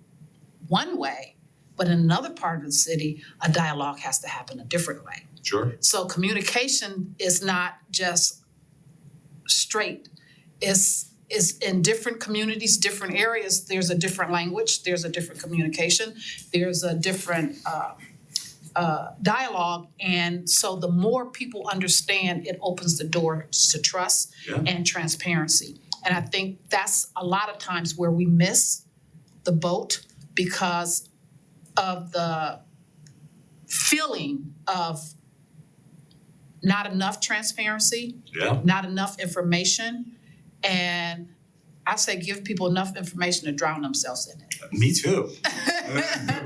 one way, but in another part of the city, a dialogue has to happen a different way. Sure. So communication is not just straight. It's in different communities, different areas, there's a different language, there's a different communication, there's a different dialogue. And so the more people understand, it opens the door to trust and transparency. And I think that's a lot of times where we miss the boat because of the feeling of not enough transparency, not enough information, and I say give people enough information to drown themselves in it. Me too.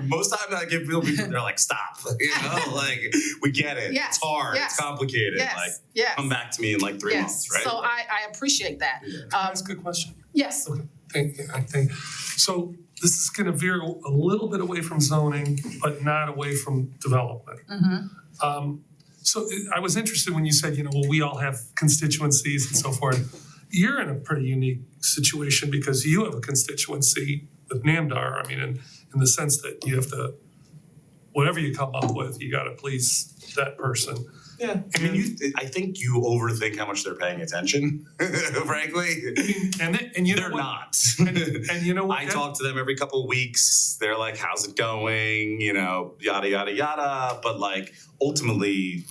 Most times I give people, they're like, stop, like, we get it, Yes, it's hard, yes, it's complicated, yes, like, yes. come back to me in like 3 months, right? So I appreciate that. That's a good question. Yes. I think, so this is gonna veer a little bit away from zoning, but not away from development. So I was interested when you said, well, we all have constituencies and so forth. You're in a pretty unique situation because you have a constituency with Namdar. I mean, in the sense that you have to, whatever you come up with, you gotta please that person. Yeah, I mean, I think you overthink how much they're paying attention, frankly. And you know they're what? not. And you know what? I talk to them every couple of weeks. They're like, how's it going? Yada, yada, yada. But like, ultimately,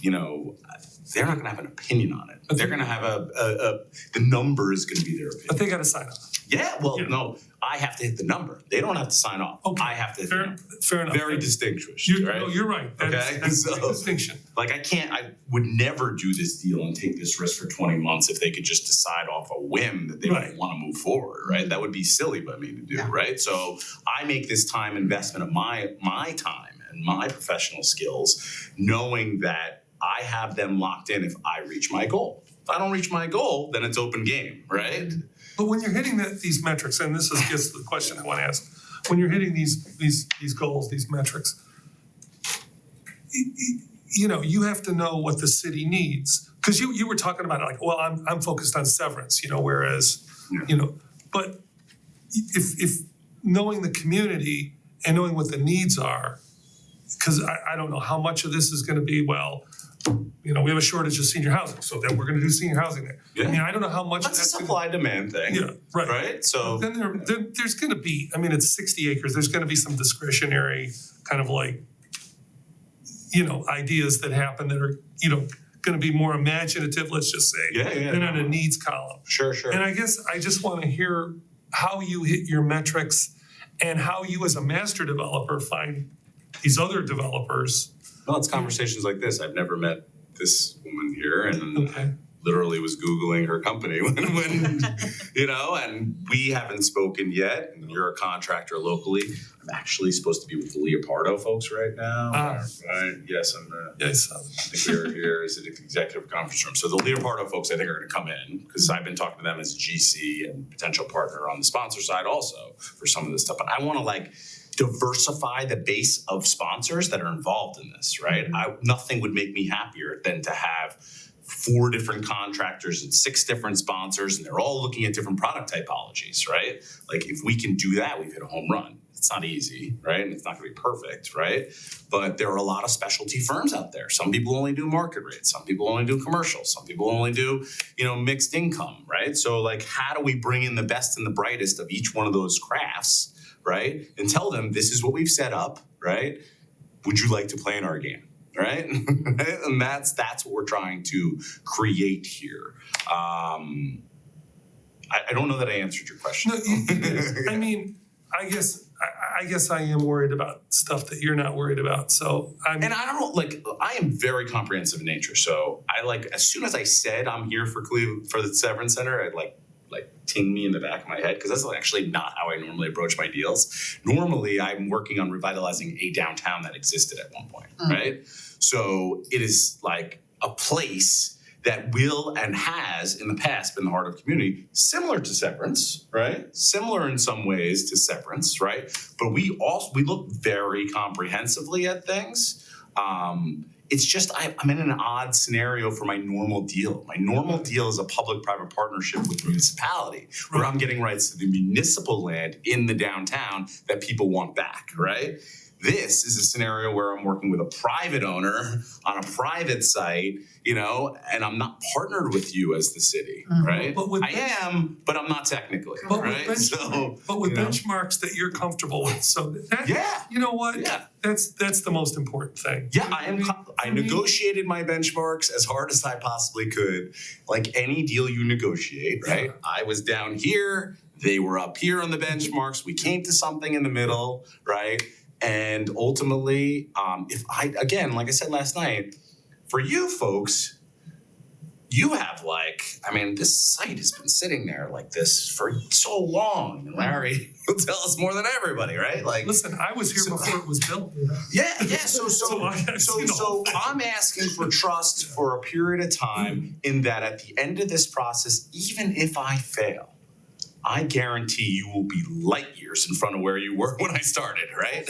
they're not gonna have an opinion on it. But They're they- gonna have the number is gonna be their opinion. But they gotta sign off. Yeah, well, Yeah. no, I have to hit the number. They don't have to sign off. Okay. I have to hit the Fair, number. fair enough. Very distinguished, You, right? no, you're right. That's, Okay, that's a big so- distinction. Like I would never do this deal and take this risk for 20 months if they could just decide off a whim that they Right. don't wanna move forward, right? That would be silly by me to do, Yeah. right? So I make this time investment of my time and my professional skills, knowing that I have them locked in if I reach my goal. If I don't reach my goal, then it's open game, right? But when you're hitting these metrics, and this is gets to the question I want to ask, when you're hitting these goals, these metrics, you know, you have to know what the city needs. Because you were talking about it like, well, I'm focused on severance, you know, whereas, you know, but if knowing the community and knowing what the needs are, because I don't know how much of this is going to be, well, you know, we have a shortage of senior housing, so then we're going to do senior housing there. I mean, I don't know how much That's a that's gonna- supply demand thing, Yeah, right. right? So Then there's gonna be, I mean, it's 60 acres, there's gonna be some discretionary kind of like, you know, ideas that happen that are, you know, gonna be more imaginative, let's just say, yeah, than on a needs column. sure. And I guess I just wanna hear how you hit your metrics and how you as a master developer find these other developers. Well, it's conversations like this. I've never met this woman here and Okay. literally was Googling her company when you know, and we haven't spoken yet. And you're a contractor locally. I'm actually supposed to be with the Leopardo folks right now. Right? Yes, I'm Yes. I think we're here as an executive conference room. So the Leopardo folks I think are gonna come in because I've been talking to them as GC and potential partner on the sponsor side also for some of this stuff. But I wanna like diversify the base of sponsors that are involved in this, right? Nothing would make me happier than to have 4 different contractors and 6 different sponsors, and they're all looking at different product typologies, right? Like if we can do that, we've hit a home run. It's not easy, right? And it's not gonna be perfect, right? But there are a lot of specialty firms out there. Some people only do market rates, some people only do commercial, some people only do, you know, mixed income, right? So like how do we bring in the best and the brightest of each one of those crafts, right? And tell them this is what we've set up, right? Would you like to play in our game? Right? And that's what we're trying to create here. I don't know that I answered your question. No, you did. I mean, I guess I am worried about stuff that you're not worried about, so I'm. And I don't know, like, I am very comprehensive in nature. So I like, as soon as I said I'm here for the Severance Center, I'd like ting me in the back of my head, because that's actually not how I normally approach my deals. Normally, I'm working on revitalizing a downtown that existed at one point, right? So it is like a place that will and has in the past been the heart of community, similar to Severance, right? Similar in some ways to Severance, right? But we look very comprehensively at things. It's just I'm in an odd scenario for my normal deal. My normal deal is a public-private partnership with municipality, where I'm getting rights to the municipal land in the downtown that people want back, right? This is a scenario where I'm working with a private owner on a private site, you know, and I'm not partnered with you as the city, right? But with I am, but I'm not technically, But with right? So, But with you know. benchmarks that you're comfortable with, so that, Yeah. you know what? Yeah. That's the most important thing. Yeah, I For me- negotiated my benchmarks as hard as I possibly could. Like any deal you negotiate, right? I was down here, they were up here on the benchmarks. We came to something in the middle, right? And ultimately, like I said last night, for you folks, you have this site has been sitting there like this for so long. And Larry will tell us more than everybody, right? Like, Listen, I was here before it was built. yeah. So So I'm asking for trust for a period of time in that at the end of this process, even if I fail, I guarantee you will be light years in front of where you were when I started, right?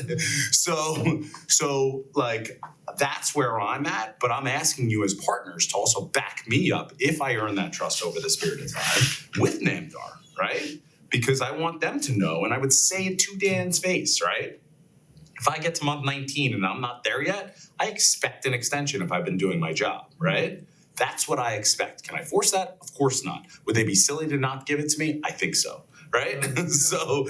So like that's where I'm at, but I'm asking you as partners to also back me up if I earn that trust over this period of time with Namdar, right? Because I want them to know, and I would say it to Dan's face, right? If I get to month 19 and I'm not there yet, I expect an extension if I've been doing my job, right? That's what I expect. Can I force that? Of course not. Would they be silly to not give it to me? I think so, right? So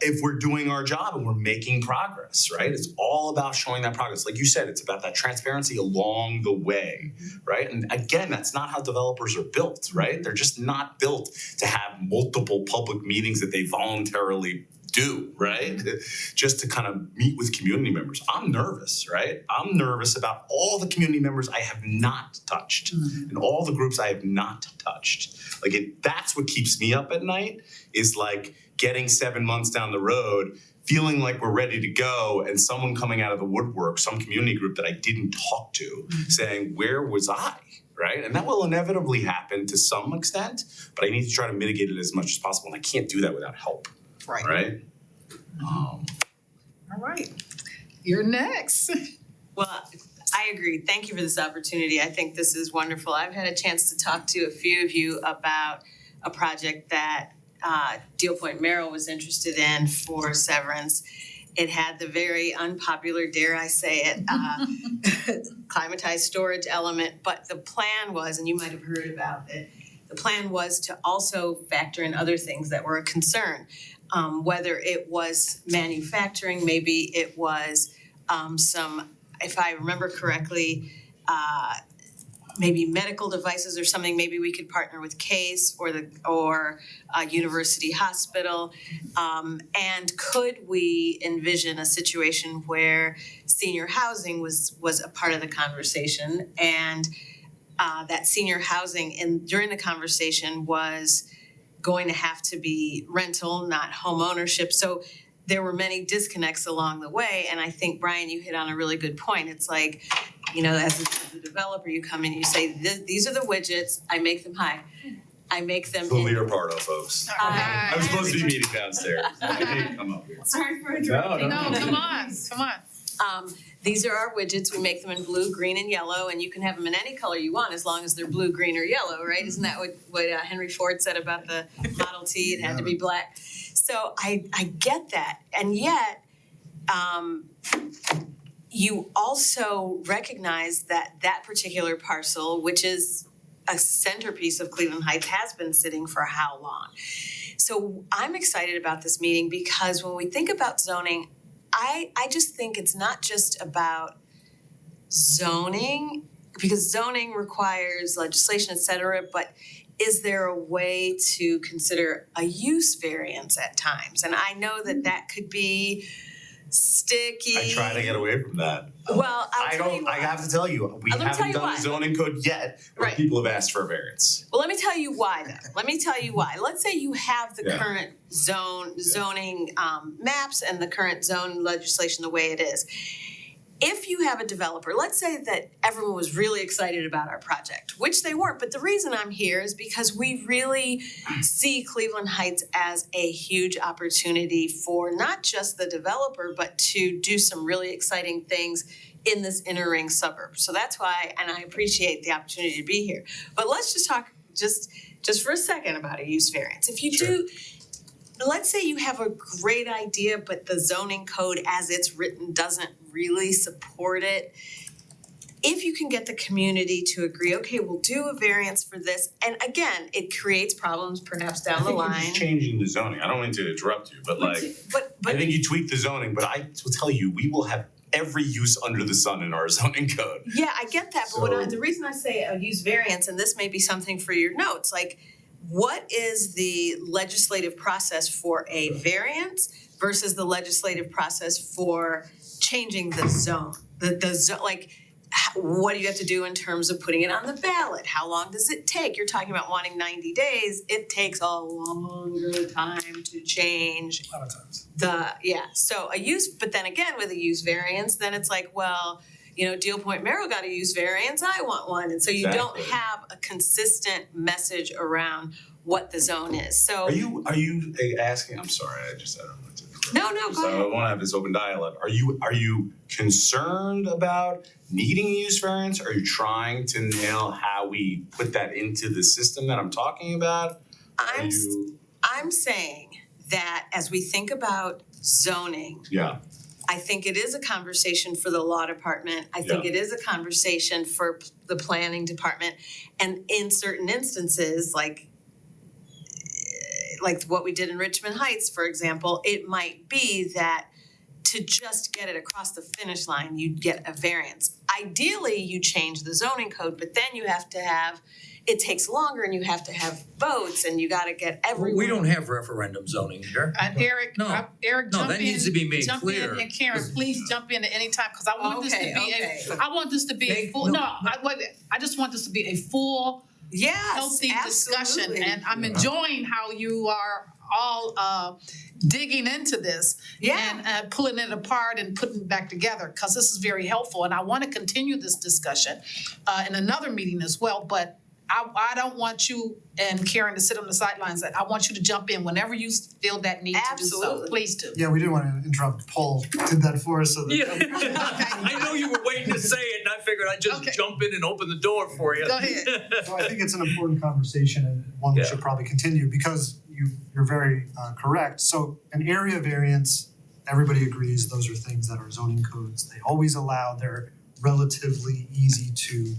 if we're doing our job and we're making progress, right? It's all about showing that progress. Like you said, it's about that transparency along the way, right? And again, that's not how developers are built, right? They're just not built to have multiple public meetings that they voluntarily do, right? Just to kind of meet with community members. I'm nervous, right? I'm nervous about all the community members I have not touched and all the groups I have not touched. Like that's what keeps me up at night is like getting 7 months down the road, feeling like we're ready to go and someone coming out of the woodwork, some community group that I didn't talk to saying, where was I? Right? And that will inevitably happen to some extent, but I need to try to mitigate it as much as possible. And I can't do that without help. Right? All right, you're next. Well, I agree. Thank you for this opportunity. I think this is wonderful. I've had a chance to talk to a few of you about a project that Deal Point Merrill was interested in for Severance. It had the very unpopular, dare I say it, climatized storage element, but the plan was, and you might have heard about it, the plan was to also factor in other things that were a concern. Whether it was manufacturing, maybe it was some, if I remember correctly, maybe medical devices or something. Maybe we could partner with CASE or University Hospital. And could we envision a situation where senior housing was a part of the conversation, and that senior housing during the conversation was going to have to be rental, not home ownership. So there were many disconnects along the way. And I think, Brian, you hit on a really good point. It's like, as a developer, you come in, you say, these are the widgets, I make them I make them. The Leopardo folks. I'm supposed to be meeting downstairs. I didn't come up here. Sorry for interrupting. No, come on. These are our widgets. We make them in blue, green, and yellow, and you can have them in any color you want as long as they're blue, green, or yellow, right? Isn't that what Henry Ford said about the Model T? It had to be black. So I get that, and yet you also recognize that particular parcel, which is a centerpiece of Cleveland Heights, has been sitting for how long? So I'm excited about this meeting because when we think about zoning, I just think it's not just about zoning, because zoning requires legislation, et cetera, but is there a way to consider a use variance at times? And I know that could be sticky. I try to get away from that. Well, I have to tell you, we Let me tell haven't you done why. the zoning code yet where Right. people have asked for a variance. Well, let me tell you why though. Let's say you have the Yeah. current zoning maps and the current zone legislation the way it is. If you have a developer, let's say that everyone was really excited about our project, which they weren't, but the reason I'm here is because we really see Cleveland Heights as a huge opportunity for not just the developer, but to do some really exciting things in this inner ring suburb. So that's why, and I appreciate the opportunity to be here. But let's just talk just for a second about a use variance. If you do, let's say you have a great idea, but the zoning code as it's written doesn't really support it. If you can get the community to agree, okay, we'll do a variance for this, and again, it creates problems perhaps down the I think you're line. just changing the zoning. I don't mean to interrupt you, but like, But I think you tweak the zoning, but I will tell you, we will have every use under the sun in our zoning code. yeah, I get that, but So- the reason I say a use variance, and this may be something for your notes, like what is the legislative process for a variance versus the legislative process for changing the zone? The zone, like, what do you have to do in terms of putting it on the ballot? How long does it take? You're talking about wanting 90 days. It takes a longer time to change A lot of times. so a use, but then again, with a use variance, then it's like, well, Deal Point Merrill got a use variance, I want one. And so you don't Exactly. have a consistent message around what the zone is. So Are you asking, I'm sorry, I don't want to. No, go So ahead. I wanna have this open dialogue. Are you concerned about needing a use variance? Are you trying to nail how we put that into the system that I'm talking about? Are you, I'm saying that as we think about zoning, yeah, I think it is a conversation for the law department. I think it is a conversation for the planning department. And in certain instances, like like what we did in Richmond Heights, for example, it might be that to just get it across the finish line, you'd get a variance. Ideally, you change the zoning code, but then you have to have, it takes longer and you have to have votes and you gotta get everyone. We don't have referendum zoning here. And Eric, No. Eric, No, jump in. that needs to be made Jump clear. in, and Karen, please jump in at any time, cause I want this to be Okay. I want this to be a full, I just want this to be a full, Yes, healthy discussion, absolutely. and I'm enjoying how you are all digging into this Yeah. and pulling it apart and putting it back together, cause this is very helpful, and I wanna continue this discussion in another meeting as well, but I don't want you and Karen to sit on the sidelines. I want you to jump in whenever you feel that need to do so. Absolutely. Please do. Yeah, we didn't want to interrupt. Paul did that for us, so that. I know you were waiting to say it, and I figured I'd just Okay. jump in and open the door for you. Go ahead. So I think it's an important conversation and one we Yeah. should probably continue because you're very correct. So an area variance, everybody agrees those are things that are zoning codes. They always allow, they're relatively easy to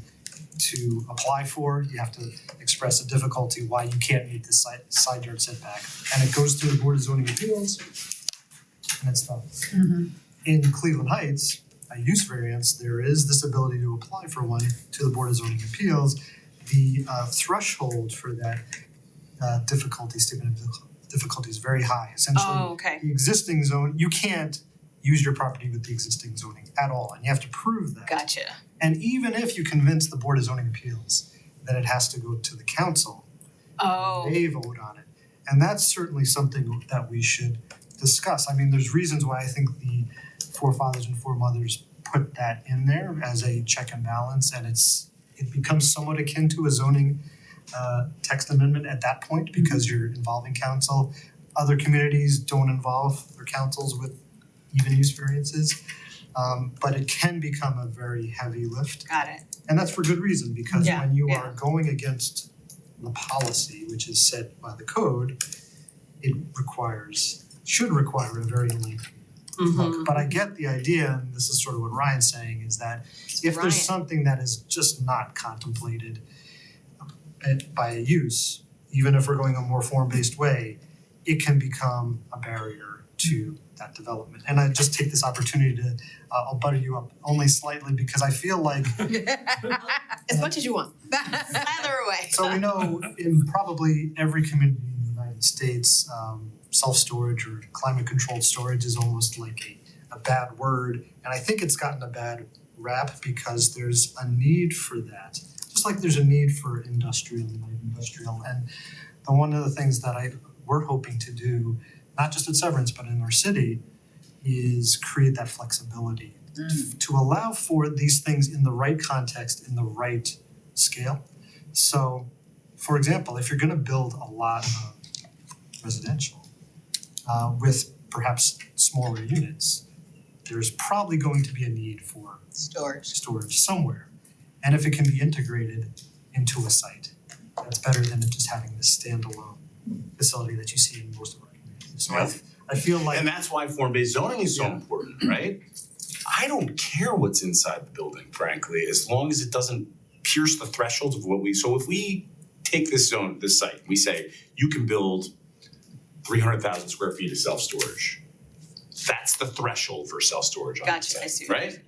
apply for. You have to express a difficulty why you can't meet this side yard setback. And it goes through the Board of Zoning Appeals and it's done. In Cleveland Heights, a use variance, there is this ability to apply for one to the Board of Zoning Appeals. The threshold for that statement of difficulty is very high. Essentially, Oh, okay. the existing zone, you can't use your property with the existing zoning at all, and you have to prove that. Gotcha. And even if you convince the Board of Zoning Appeals that it has to go to the council, Oh, they vote on it. And that's certainly something that we should discuss. I mean, there's reasons why I think the forefathers and foremothers put that in there as a check and balance, and it becomes somewhat akin to a zoning text amendment at that point because you're involving council. Other communities don't involve their councils with even use variances, but it can become a very heavy lift. got it. And that's for good reason, because Yeah, when you yeah. are going against the policy, which is set by the code, it should require a very lengthy look. But I get the idea, and this is sort of what Ryan's saying, is that if Ryan. there's something that is just not contemplated by a use, even if we're going a more form-based way, it can become a barrier to that development. And I just take this opportunity to, I'll butter you up only slightly because I feel like, As much as you want. Slather away. so we know in probably every community in the United States, self-storage or climate-controlled storage is almost like a bad word. And I think it's gotten a bad rap because there's a need for that. Just like there's a need for industrial and light industrial. And one of the things that we're hoping to do, not just at Severance, but in our city, is create that flexibility to allow for these things in the right context, in the right scale. So, for example, if you're gonna build a lot of residential with perhaps smaller units, there's probably going to be a need for storage somewhere. And if it can be integrated into a site, that's better than it just having this standalone facility that you see in most of our communities. So I feel like. And that's why form-based zoning is so Yeah. important, right? I don't care what's inside the building, frankly, as long as it doesn't pierce the thresholds of so if we take this site, we say, you can build 300,000 square feet of self-storage. That's the threshold for self-storage on the Gotcha, I site, see what you're right?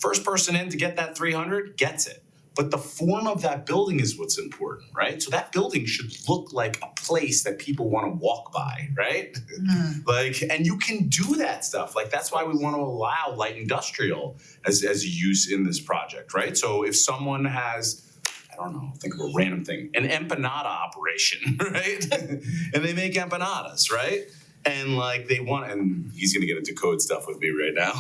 First person in to get that 300 gets it. But the form of that building is what's important, right? So that building should look like a place that people want to walk by, right? And you can do that stuff. Like that's why we want to allow light industrial as a use in this project, right? So if someone has, I don't know, think of a random thing, an empanada operation, right? And they make empanadas, right? And and he's gonna get into code stuff with me right now.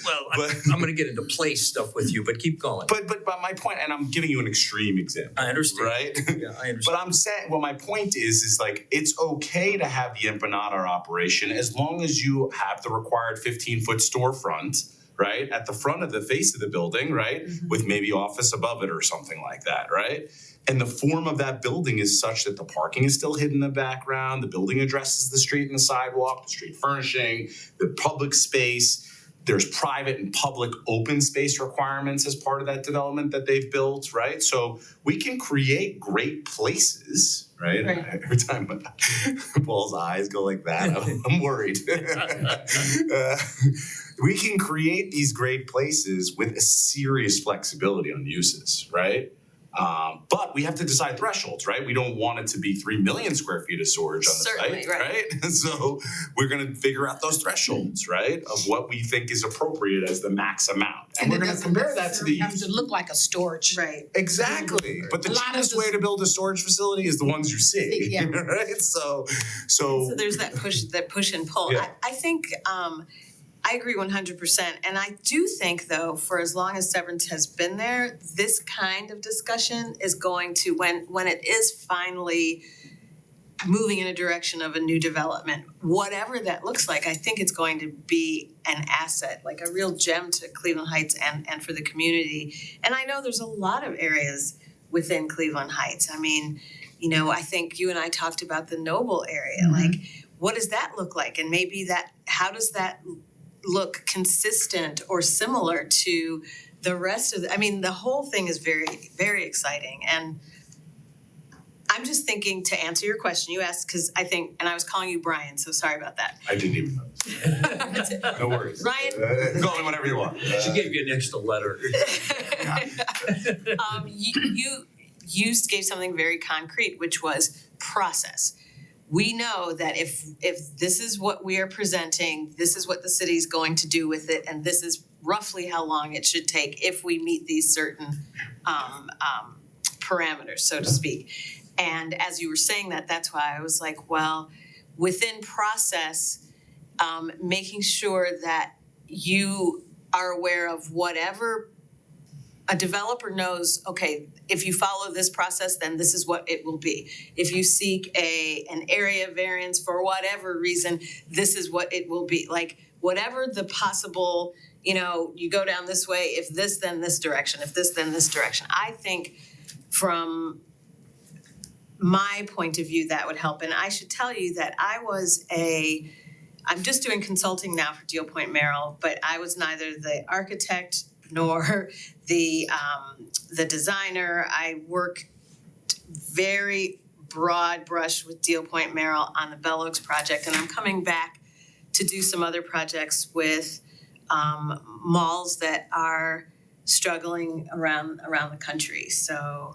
Well, But- I'm gonna get into place stuff with you, but keep going. But my point, and I'm giving you an extreme example, I understand. right? Yeah, I understand. But I'm saying, well, my point is like, it's okay to have the empanada operation as long as you have the required 15-foot storefront, right? At the front of the face of the building, right? With maybe office above it or something like that, right? And the form of that building is such that the parking is still hidden in the background, the building addresses the street and the sidewalk, the street furnishing, the public space. there's private and public open space requirements as part of that development that they've built, right? So we can create great places, right? Right. Every time Paul's eyes go like that, I'm worried. We can create these great places with a serious flexibility on uses, right? But we have to decide thresholds, right? We don't want it to be 3 million square feet of storage on the Certainly, site, right. right? So we're gonna figure out those thresholds, right? Of what we think is appropriate as the max amount. And we're it gonna doesn't compare that to the necessarily have use. to look like a storage. Right. Exactly, but the A lot of cheapest this- way to build a storage facility is the ones you see, Yeah. right? So So there's that push and pull. Yeah. I think I agree 100%. And I do think though, for as long as Severance has been there, this kind of discussion is going to, when it is finally moving in a direction of a new development, whatever that looks like, I think it's going to be an asset, like a real gem to Cleveland Heights and for the community. And I know there's a lot of areas within Cleveland Heights. I mean, you know, I think you and I talked about the Noble area, like what does that look like? And maybe how does that look consistent or similar to the rest of the whole thing is very, very exciting. And I'm just thinking, to answer your question, you asked, because I think, and I was calling you Brian, so sorry about that. I didn't even know. No worries. Ryan? Call me whatever you want. She gave you an extra letter. You gave something very concrete, which was process. We know that if this is what we are presenting, this is what the city's going to do with it, and this is roughly how long it should take if we meet these certain parameters, so to speak. And as you were saying that, that's why I was like, well, within process, making sure that you are aware of whatever a developer knows, okay, if you follow this process, then this is what it will be. If you seek an area variance for whatever reason, this is what it will be. Like whatever the possible, you know, you go down this way, if this, then this direction, if this, then this direction. I think from my point of view, that would help. And I should tell you that I'm just doing consulting now for Deal Point Merrill, but I was neither the architect nor the designer. I work very broad brush with Deal Point Merrill on the Bell Oaks project, and I'm coming back to do some other projects with malls that are struggling around the country. So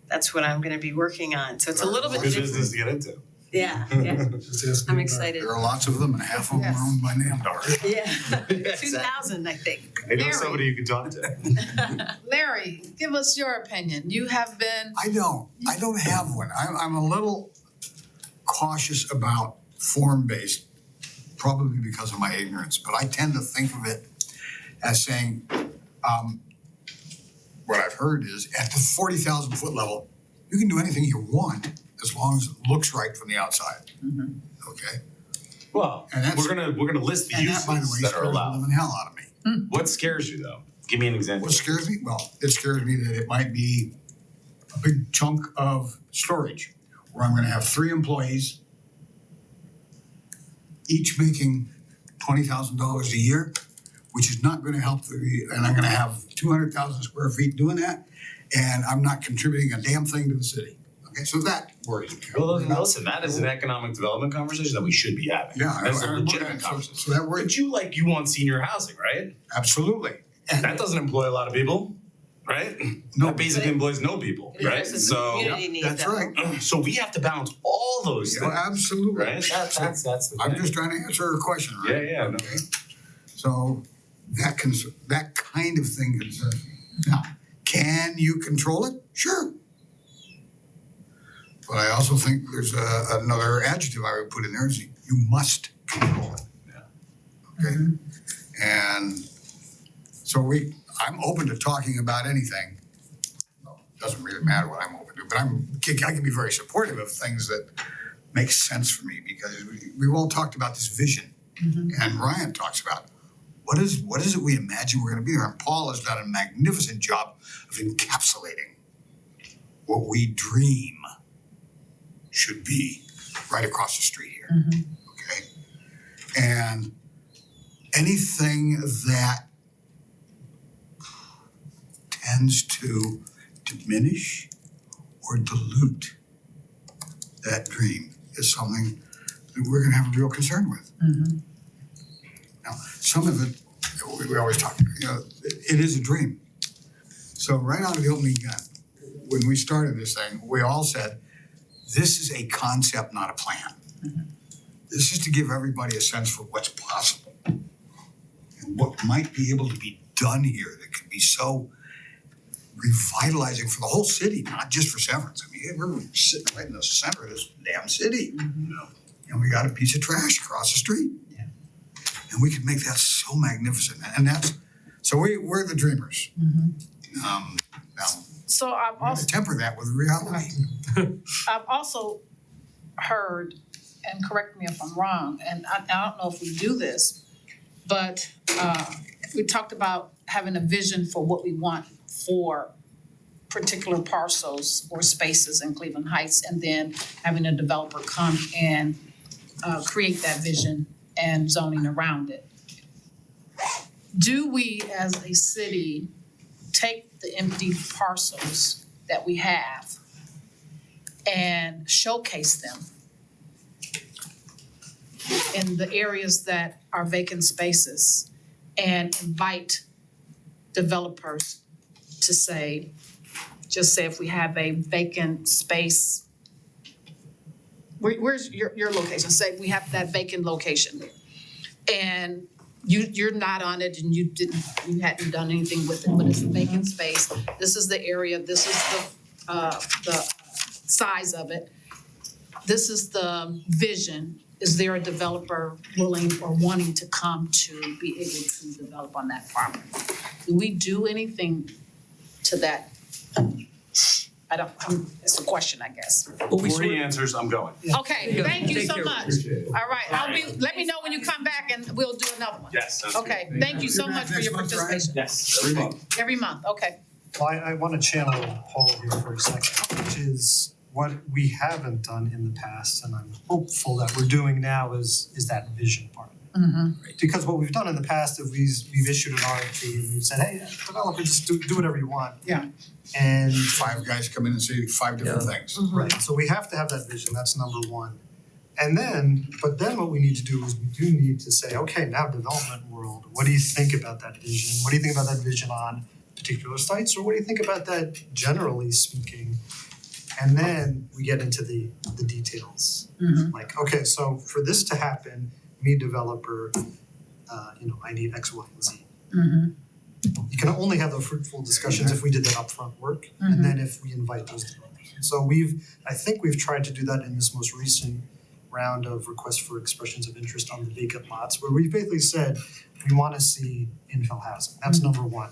that's what I'm gonna be working on. So it's a little bit Good different. business to get into. Yeah. Just ask me I'm about- excited. There are lots of them and half of them are owned by Namdar. Yeah. 2000, I think. I know Larry. somebody you can talk to. Larry, give us your opinion. You have been, I don't have one. I'm a little cautious about form-based, probably because of my ignorance, but I tend to think of it as saying, what I've heard is at the 40,000 foot level, you can do anything you want as long as it looks right from the outside. Okay? Well, And that's- we're gonna list the And uses that, by the way, that scares are the allowed. living hell out of me. What scares you though? Give me an example. What scares me? Well, it scares me that it might be a big chunk of storage where I'm gonna have 3 employees, each making $20,000 a year, which is not gonna help and I'm gonna have 200,000 square feet doing that, and I'm not contributing a damn thing to the city. Okay, so that worries me. Well, listen, that is an economic development conversation that we should be having. Yeah, That's a I- legitimate so- conversation. So that worries, But you want senior housing, right? absolutely. And That doesn't employ a lot of people, right? No. That basically employs no people, It right? addresses the So, community need that's though. right. so we have to balance all those Yeah, things, absolutely. right? That's the I'm thing. just trying to answer her question, Yeah, right? yeah, no. Okay. So that kind of thing concerns me. Now, can you control it? Sure. But I also think there's another adjective I would put in there is you must control it. Yeah. Okay? And so I'm open to talking about anything. Well, it doesn't really matter what I'm open to, but I can be very supportive of things that make sense for me because we've all talked about this vision. And Ryan talks about what is it we imagine we're gonna be there? And Paul has done a magnificent job of encapsulating what we dream should be right across the street here. Okay? And anything that tends to diminish or dilute that dream is something that we're gonna have a real concern with. Now, some of it, we always talk, it is a dream. So right out of the opening gun, when we started this thing, we all said, this is a concept, not a plan. This is to give everybody a sense for what's possible and what might be able to be done here that could be so revitalizing for the whole city, not just for Severance. I mean, we're sitting right in the center of this damn city. And we got a piece of trash across the street. And we could make that so magnificent. And that's, so we're the dreamers. Now, So I've we have also to temper that with reality. I've also heard, and correct me if I'm wrong, and I don't know if we do this, but we talked about having a vision for what we want for particular parcels or spaces in Cleveland Heights, and then having a developer come and create that vision and zoning around it. Do we as a city take the empty parcels that we have and showcase them in the areas that are vacant spaces and invite developers to say, just say if we have a vacant space, where's your location? Say we have that vacant location and you're not on it and you hadn't done anything with it, but it's a vacant space. This is the area, this is the size of it. This is the vision. Is there a developer willing or wanting to come to be able to develop on that property? Do we do anything to that? It's a question, I guess. Before he answers, I'm going. Okay, thank you Take so care. much. All right, let me know when you come back and we'll do another one. Yes, sounds good. Okay, thank you so much for your Next month, Ryan? participation. Yes, every month. Every month, okay. Well, I want to channel Paul here for a second, which is what we haven't done in the past, and I'm hopeful that we're doing now is that vision part. Because what we've done in the past is we've issued an RFP and we've said, hey, developer, just do whatever you want. Yeah. And Five guys come in and say five different things. right, so we have to have that vision, that's number one. And then, but then what we need to do is we do need to say, okay, now development world, what do you think about that vision? What do you think about that vision on particular sites, or what do you think about that generally speaking? And then we get into the details. Like, okay, so for this to happen, me developer, I need X, Y, and Z. You can only have those fruitful discussions if we did that upfront work, and then if we invite those developers. So I think we've tried to do that in this most recent round of requests for expressions of interest on the vacant lots, where we basically said, we wanna see infill housing, that's number one.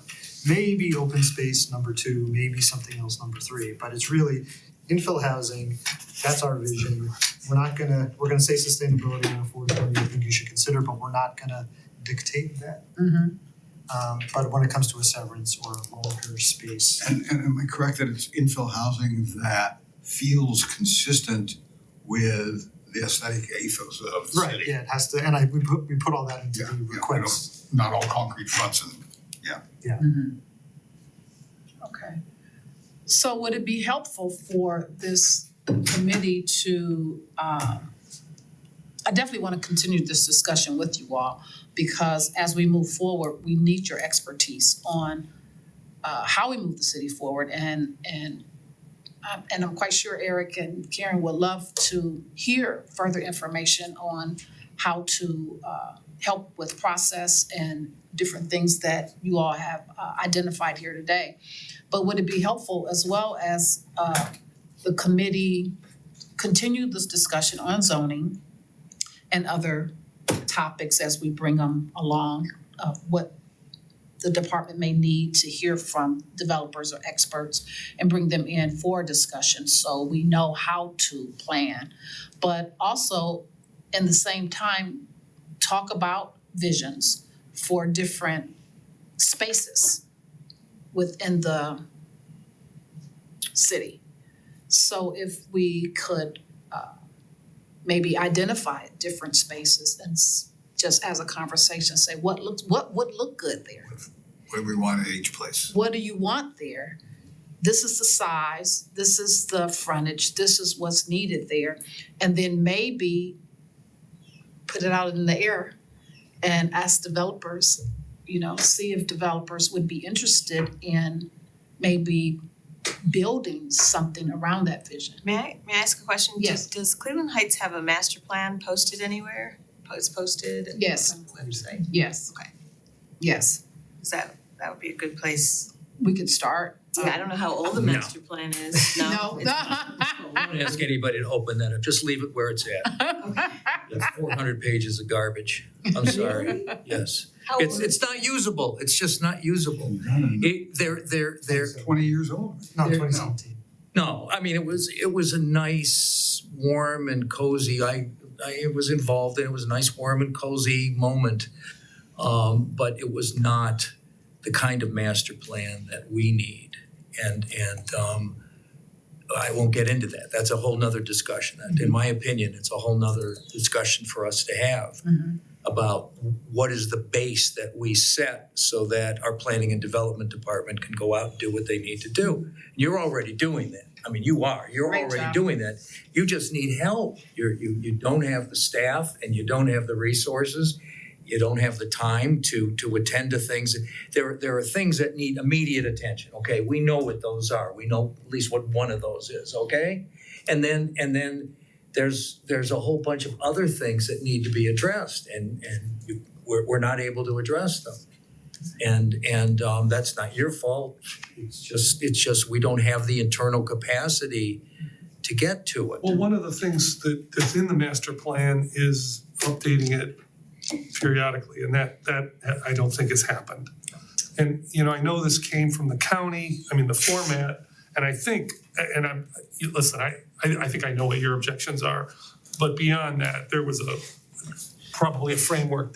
Maybe open space, number two, maybe something else, number three, but it's really infill housing, that's our vision. We're gonna say sustainability and affordability, I think you should consider, but we're not gonna dictate that. But when it comes to a Severance or a larger space. And am I correct that it's infill housing that feels consistent with the aesthetic ethos of the Right, city? yeah, it has to, and we put all that into Yeah, the yeah, request. Not all concrete fronts and, Okay. So would it be helpful for this committee to, I definitely want to continue this discussion with you all, because as we move forward, we need your expertise on how we move the city forward, and I'm quite sure Eric and Karen would love to hear further information on how to help with process and different things that you all have identified here today. But would it be helpful as well as the committee continue this discussion on zoning and other topics as we bring them along, what the department may need to hear from developers or experts and bring them in for discussion so we know how to plan. But also, in the same time, talk about visions for different spaces within the city. So if we could maybe identify different spaces and just as a conversation, say what would look good there? What do we want at each place? What do you want there? This is the size, this is the frontage, this is what's needed there. And then maybe put it out in the air and ask developers, see if developers would be interested in maybe building something around that vision. May I ask a question? Yes. Does Cleveland Heights have a master plan posted anywhere? It's posted Yes. on the website? Yes. Okay. Yes, Is that would be a good place? we could start. Yeah, I don't know how old the No. master plan is. No. Don't ask anybody to open that up, just leave it where it's at. It's 400 pages of garbage, I'm sorry, yes. How old It's not usable, it's just not usable. They're 20 years old? No, There- 2017. No, I mean, it was a nice, warm and cozy, I was involved and it was a nice, warm and cozy moment. But it was not the kind of master plan that we need. And I won't get into that. That's a whole nother discussion. And in my opinion, it's a whole nother discussion for us to have about what is the base that we set so that our planning and development department can go out and do what they need to do. You're already doing that. I mean, you're Great already job. doing that. You just need help. You don't have the staff and you don't have the resources. You don't have the time to attend to things. There are things that need immediate attention, okay? We know what those are. We know at least what one of those is, okay? And then there's a whole bunch of other things that need to be addressed and we're not able to address them. And that's not your fault. It's just we don't have the internal capacity to get to it. Well, one of the things that's in the master plan is updating it periodically, and that I don't think has happened. And, I know this came from the county, the format, and I think, listen, I think I know what your objections are, but beyond that, there was probably a framework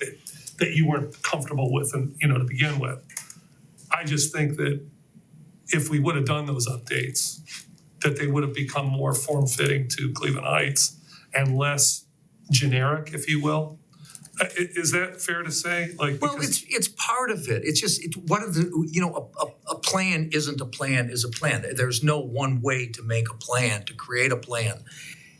that you weren't comfortable with and, to begin with. I just think that if we would have done those updates, that they would have become more form-fitting to Cleveland Heights and less generic, if you will. Is that fair to say? Well, it's part of it. It's just, one of the, a plan isn't a plan is a plan. There's no one way to make a plan, to create a plan.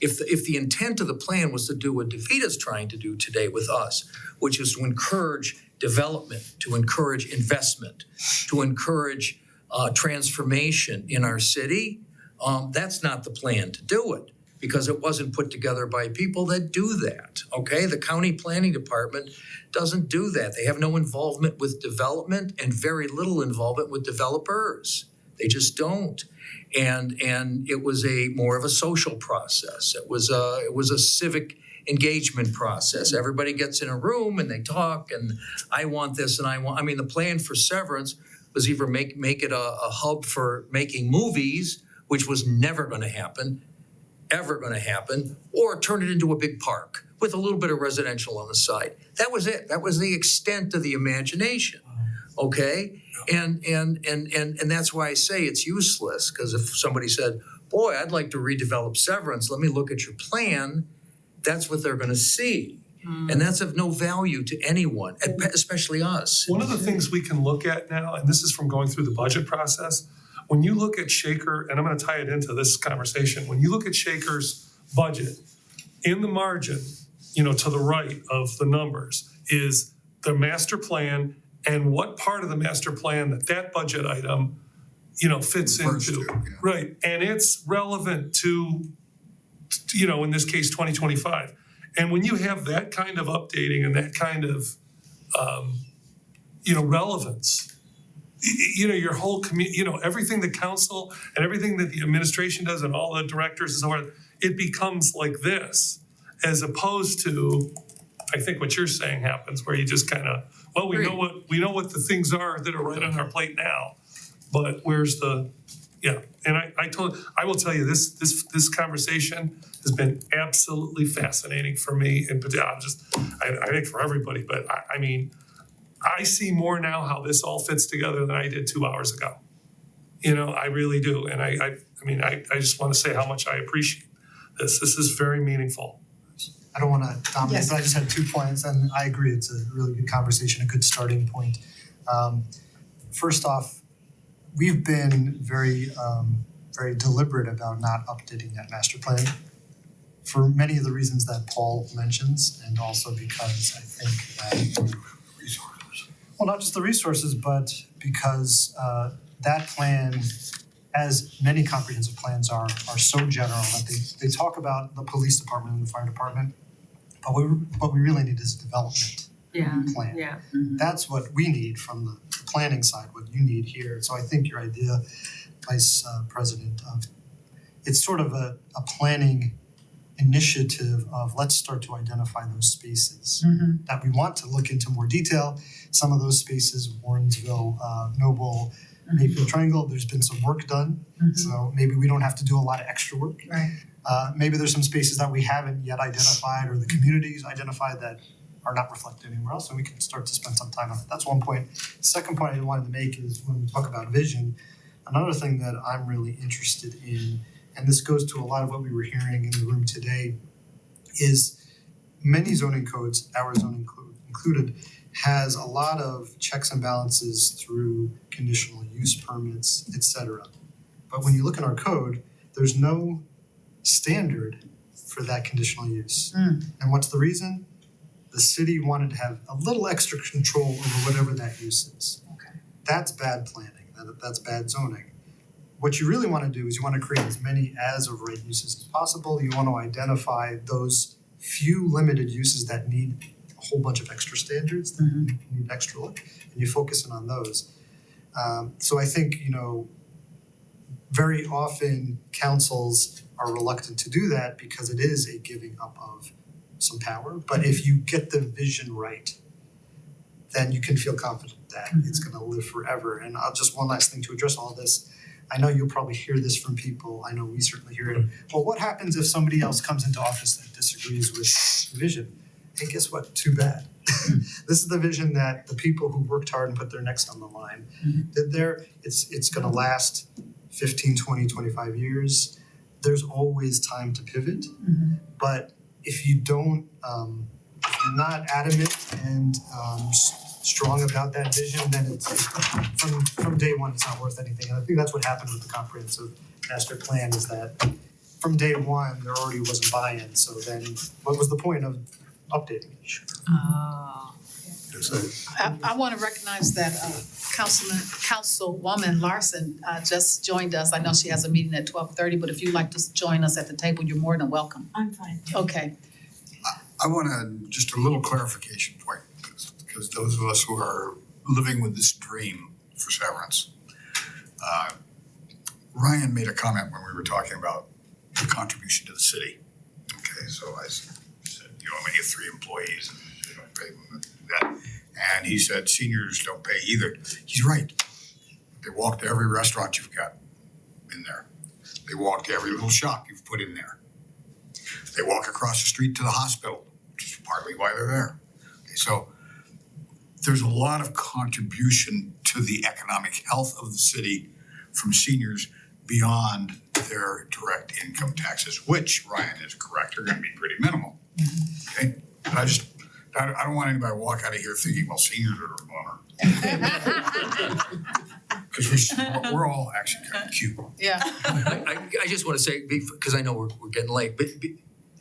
If the intent of the plan was to do what DeVita's trying to do today with us, which is to encourage development, to encourage investment, to encourage transformation in our city, that's not the plan to do it. Because it wasn't put together by people that do that, okay? The county planning department doesn't do that. They have no involvement with development and very little involvement with developers. They just don't. And it was more of a social process. It was a civic engagement process. Everybody gets in a room and they talk and I want this and the plan for Severance was either make it a hub for making movies, which was never gonna happen, ever going to happen, or turn it into a big park with a little bit of residential on the side. That was it. That was the extent of the imagination. Okay? And that's why I say it's useless, because if somebody said, boy, I'd like to redevelop Severance, let me look at your plan, that's what they're going to see. And that's of no value to anyone, especially us. One of the things we can look at now, and this is from going through the budget process, when you look at Shaker, and I'm going to tie it into this conversation, when you look at Shaker's budget, in the margin, to the right of the numbers is the master plan and what part of the master plan that budget item, fits Refers into. to, yeah. Right, and it's relevant to, in this case, 2025. And when you have that kind of updating and that kind of, relevance, your whole everything the council and everything that the administration does and all the directors and so on, it becomes like this, as opposed to, I think what you're saying happens, where you just kind of, well, we know what the things are that are right on our plate now, but where's the, and I will tell you, this conversation has been absolutely fascinating for me, and I think for everybody, but I see more now how this all fits together than I did 2 hours ago. I really do. And I just want to say how much I appreciate this. This is very meaningful. I don't wanna dominate, Yes. but I just had 2 points, and I agree, it's a really good conversation, a good starting point. First off, we've been very deliberate about not updating that master plan for many of the reasons that Paul mentions, and also because I think that, well, not just the resources, but because that plan, as many comprehensive plans are so general that they talk about the police department and the fire department, but what we really need is a development plan. Yeah. That's what we need from the planning side, what you need here. So I think your idea, Vice President, of it's sort of a planning initiative of let's start to identify those spaces that we want to look into more detail. Some of those spaces, Warrensville, Noble, Mayfield Triangle, there's been some work done. So maybe we don't have to do a lot of extra work. Right. Maybe there's some spaces that we haven't yet identified or the communities identified that are not reflected anywhere else, and we can start to spend some time on it. That's one point. Second point I wanted to make is when we talk about vision, another thing that I'm really interested in, and this goes to a lot of what we were hearing in the room today, is many zoning codes, our zoning code included, has a lot of checks and balances through conditional use permits, et cetera. But when you look at our code, there's no standard for that conditional use. And what's the reason? The city wanted to have a little extra control over whatever that use is. Okay. That's bad planning, that's bad zoning. What you really wanna do is you wanna create as many as of right uses as possible. You wanna identify those few limited uses that need a whole bunch of extra standards, that need extra look, and you focus in on those. So I think, very often councils are reluctant to do that because it is a giving up of some power. But if you get the vision right, then you can feel confident that it's gonna live forever. And just one last thing to address all this. I know you'll probably hear this from people, I know we certainly hear it. Well, what happens if somebody else comes into office that disagrees with the vision? Hey, guess what? Too bad. This is the vision that the people who worked hard and put their necks on the line did there. It's gonna last 15, 20, 25 years. There's always time to pivot. But if you don't, if you're not adamant and strong about that vision, then it's from day one, it's not worth anything. And I think that's what happened with the comprehensive master plan, is that from day one, there already wasn't buy-in. So then what was the point of updating it? I want to recognize that Councilwoman Larson just joined us. I know she has a meeting at 12:30, but if you'd like to join us at the table, you're more than welcome. I'm fine. Okay. I want just a little clarification point, because those of us who are living with this dream for severance. Ryan made a comment when we were talking about the contribution to the city. Okay, so I said, only get 3 employees and they don't pay them that. And he said seniors don't pay either. He's right. They walk to every restaurant you've got in there. They walk to every little shop you've put in there. They walk across the street to the hospital, which is partly why they're there. Okay, so there's a lot of contribution to the economic health of the city from seniors beyond their direct income taxes, which, Ryan is correct, are gonna be pretty minimal. Okay, but I don't want anybody to walk out of here thinking, well, seniors are a bummer. Because we're all actually kind of cute. Yeah. I just wanna say, because I know we're getting late, but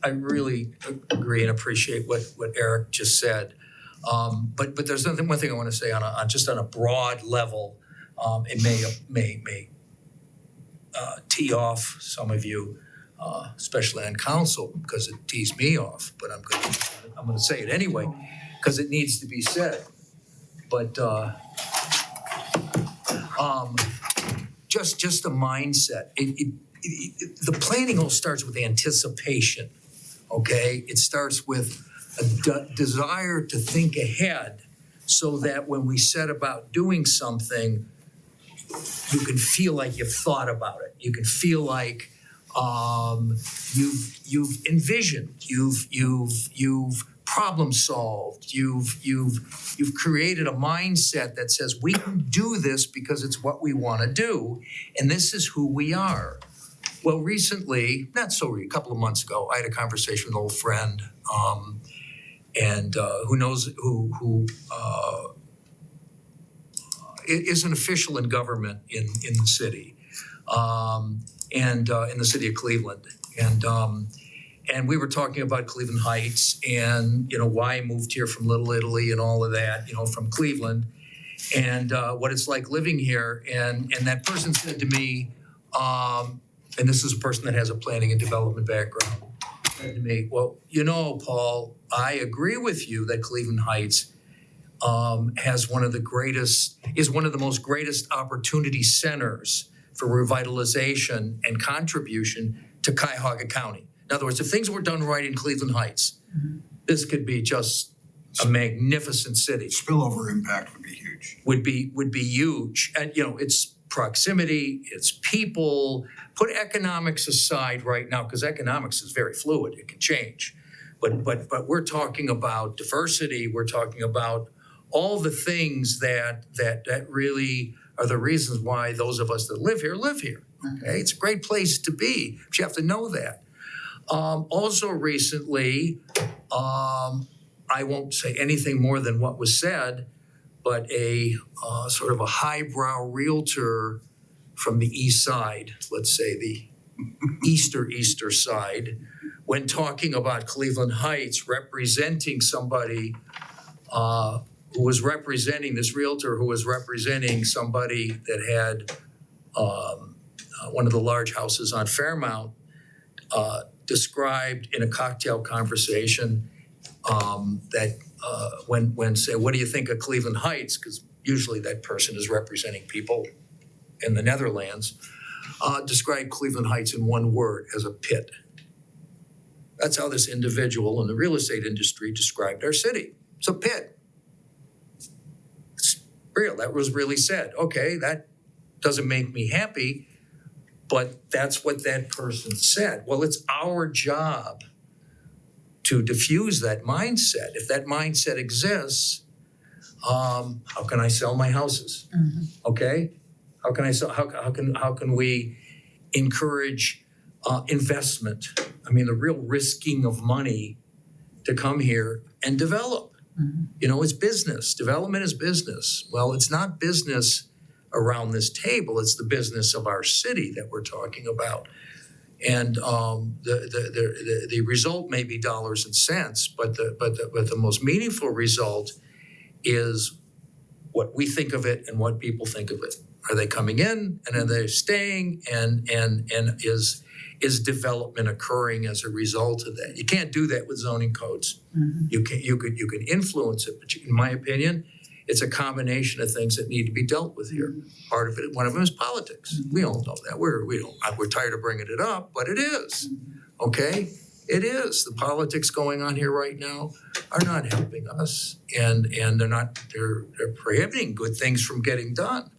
I really agree and appreciate what Eric just said. But there's one thing I wanna say on a broad level, it may tee off some of you, especially on council, because it tees me off, but I'm gonna say it anyway, because it needs to be said. But just a mindset. The planning all starts with anticipation, okay? It starts with a desire to think ahead so that when we set about doing something, you can feel like you've thought about it. You can feel like you've envisioned, you've problem solved, you've created a mindset that says we can do this because it's what we want to do, and this is who we are. Well, recently, a couple of months ago, I had a conversation with an old friend, and who is an official in government in the city, and in the city of Cleveland, and we were talking about Cleveland Heights and why I moved here from Little Italy and all of that, from Cleveland, and what it's like living here, and that person said to me, and this is a person that has a planning and development background, said to me, well, Paul, I agree with you that Cleveland Heights is one of the most greatest opportunity centers for revitalization and contribution to Cuyahoga County. In other words, if things were done right in Cleveland Heights, this could be just a magnificent city. Spillover impact would be huge. Would be huge. And it's proximity, it's people. Put economics aside right now, because economics is very fluid, it can change. But we're talking about diversity, we're talking about all the things that really are the reasons why those of us that live here. Okay, it's a great place to be, but you have to know that. Also recently, I won't say anything more than what was said, but a sort of a highbrow realtor from the east side, let's say the easter side, when talking about Cleveland Heights, representing somebody who was representing this realtor who was representing somebody that had one of the large houses on Fairmount, described in a cocktail conversation that when say, what do you think of Cleveland Heights? Because usually that person is representing people in the Netherlands, described Cleveland Heights in one word, as a pit. That's how this individual in the real estate industry described our city. It's a pit. It's real, that was really said. Okay, that doesn't make me happy, but that's what that person said. Well, it's our job to diffuse that mindset. If that mindset exists, how can I sell my houses? Okay, how can I sell? How can we encourage investment? I mean, the real risking of money to come here and develop. It's business. Development is business. Well, it's not business around this table. It's the business of our city that we're talking about. And the result may be dollars and cents, but the most meaningful result is what we think of it and what people think of it. Are they coming in and are they staying? And is development occurring as a result of that? You can't do that with zoning codes. You can influence it, but in my opinion, it's a combination of things that need to be dealt with here. Part of it, one of them is politics. We all know that. We're tired of bringing it up, but it is. Okay, it is. The politics going on here right now are not helping us, and they're prohibiting good things from getting done.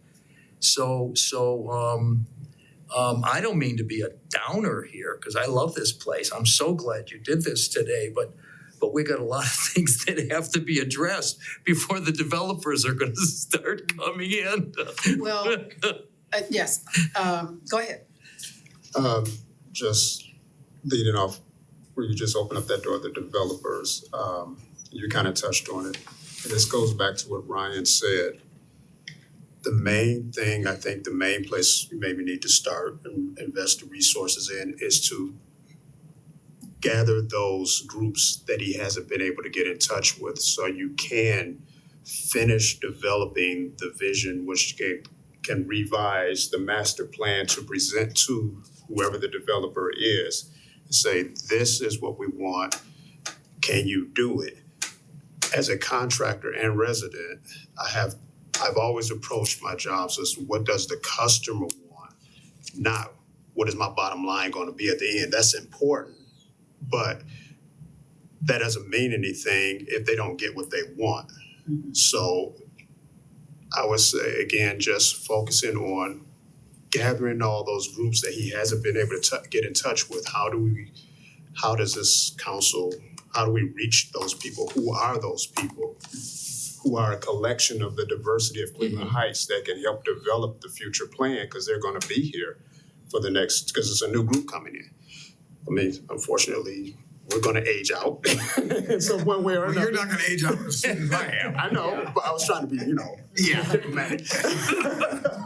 So I don't mean to be a downer here, because I love this place. I'm so glad you did this today, but we got a lot of things that have to be addressed before the developers are going to start coming in. Well, yes, go ahead. Just leading off where you just opened up that door, the developers, you kind of touched on it. And this goes back to what Ryan said. The main thing, I think the main place we maybe need to start and invest the resources in is to gather those groups that he hasn't been able to get in touch with, so you can finish developing the vision, which can revise the master plan to present to whoever the developer is and say, this is what we want, can you do it? As a contractor and resident, I've always approached my jobs as, what does the customer want? Not what is my bottom line going to be at the end. That's important, but that doesn't mean anything if they don't get what they want. So I would say, again, just focusing on gathering all those groups that he hasn't been able to get in touch with. How does this council, how do we reach those people? Who are those people? Who are a collection of the diversity of Cleveland Heights that can help develop the future plan, because they're going to be here for the next, because it's a new group coming in. I mean, unfortunately, we're gonna age out in some one way or Well, another. you're not gonna age up as soon as I am. I know, but I was trying to be, diplomatic.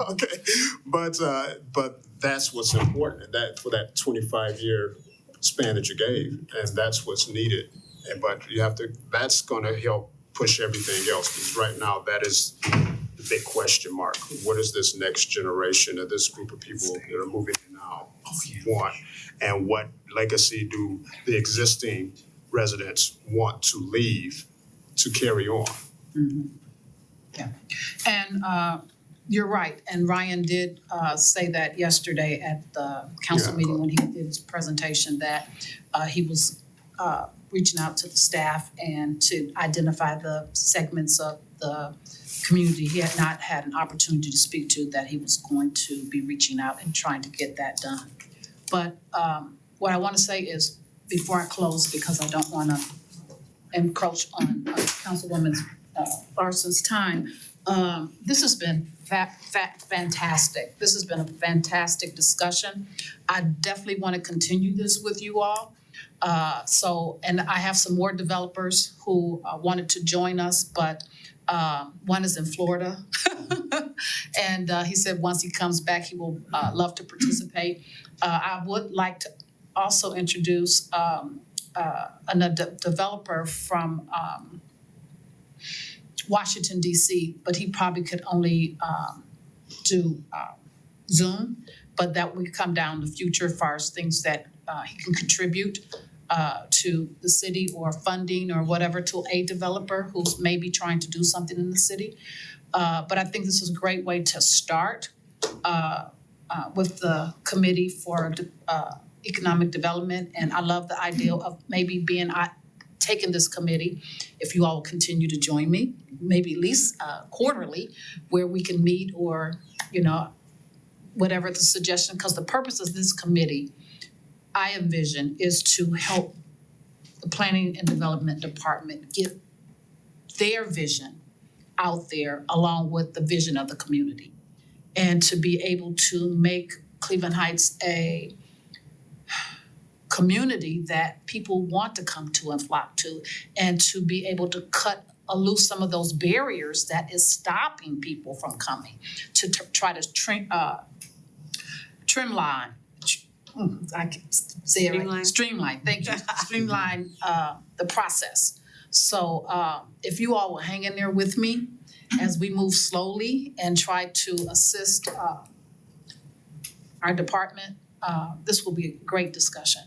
Okay, but that's what's important, that for that 25-year span that you gave, and that's what's needed. And but you have to, that's gonna help push everything else, because right now that is the big question mark. What is this next generation of this group of people that are moving in now want? And what legacy do the existing residents want to leave to carry on? And you're right, and Ryan did say that yesterday at the council Yeah, meeting when he did his presentation, that he was reaching out to the staff and to identify the segments of the community he had not had an opportunity to speak to, that he was going to be reaching out and trying to get that done. But what I want to say is, before I close, because I don't want to encroach on Councilwoman Larson's time, this has been fantastic. This has been a fantastic discussion. I definitely want to continue this with you all. And I have some more developers who wanted to join us, but one is in Florida. And he said once he comes back, he will love to participate. I would like to also introduce a developer from Washington, D.C., but he probably could only do Zoom, but that would come down in the future as far as things that he can contribute to the city, or funding or whatever, to a developer who's maybe trying to do something in the city. But I think this is a great way to start with the Committee for Economic Development. And I love the idea of maybe taking this committee, if you all will continue to join me, maybe at least quarterly, where we can meet, or, whatever the suggestion, because the purpose of this committee, I envision, is to help the Planning and Development Department get their vision out there along with the vision of the community, and to be able to make Cleveland Heights a community that people want to come to and flock to, and to be able to cut loose some of those barriers that is stopping people from coming, to try to trimline. I can say it right. Streamline, thank you. Streamline the process. So if you all will hang in there with me as we move slowly and try to assist our department, this will be a great discussion.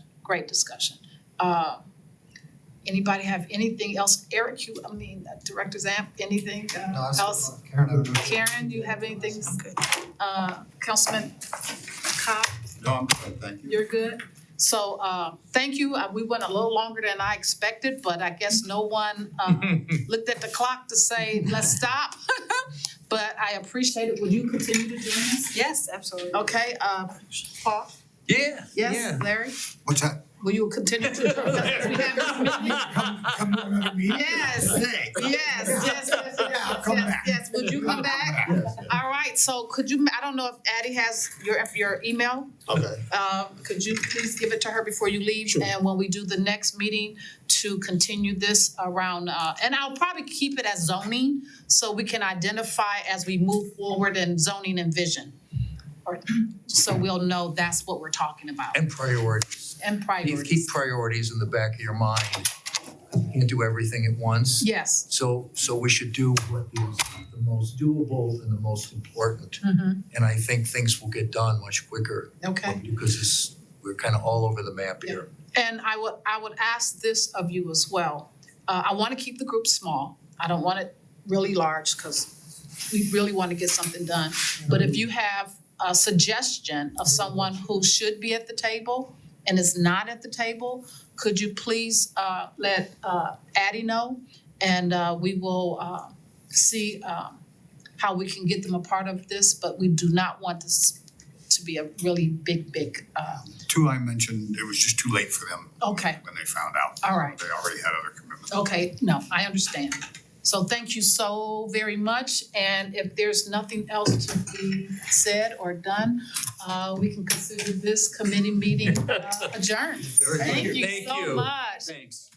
Anybody have anything else? Eric, Director Zamp, anything else? Karen, you have anything? I'm good. Councilman Cobb? No, I'm good, thank you. You're good? So, thank you. We went a little longer than I expected, but I guess no one looked at the clock to say, let's stop. But I appreciate it. Would you continue to join us? Yes, absolutely. Okay, Paul? Yeah, Yes, Larry? What's that? Will you continue to join us? We have this meeting. Come to another meeting? Yes, I'll come back. yes. Would you come back? All right, so could you, I don't know if Addie has your email. Okay. Could you please give it to her before you leave? Sure. And when we do the next meeting, to continue this around, and I'll probably keep it as zoning, so we can identify as we move forward in zoning and vision. So we'll know that's what we're talking about. And priorities. And Keep priorities. priorities in the back of your mind. You can't do everything at once. Yes. So we should do what is the most doable and the most important. Mm-hmm. And I think things will get done much quicker. Okay. Because we're kind of all over the map here. And I would ask this of you as well. I want to keep the group small. I don't want it really large, because we really want to get something done. But if you have a suggestion of someone who should be at the table and is not at the table, could you please let Addie know? And we will see how we can get them a part of this, but we do not want this to be a really big. Two I mentioned, it was just too late for them Okay, when they found out. all right. They already had other commitments. Okay, no, I understand. So thank you so very much, and if there's nothing else to be said or done, we can consider this committee meeting adjourned. Very good. Thank you Thank so you. much. Thanks.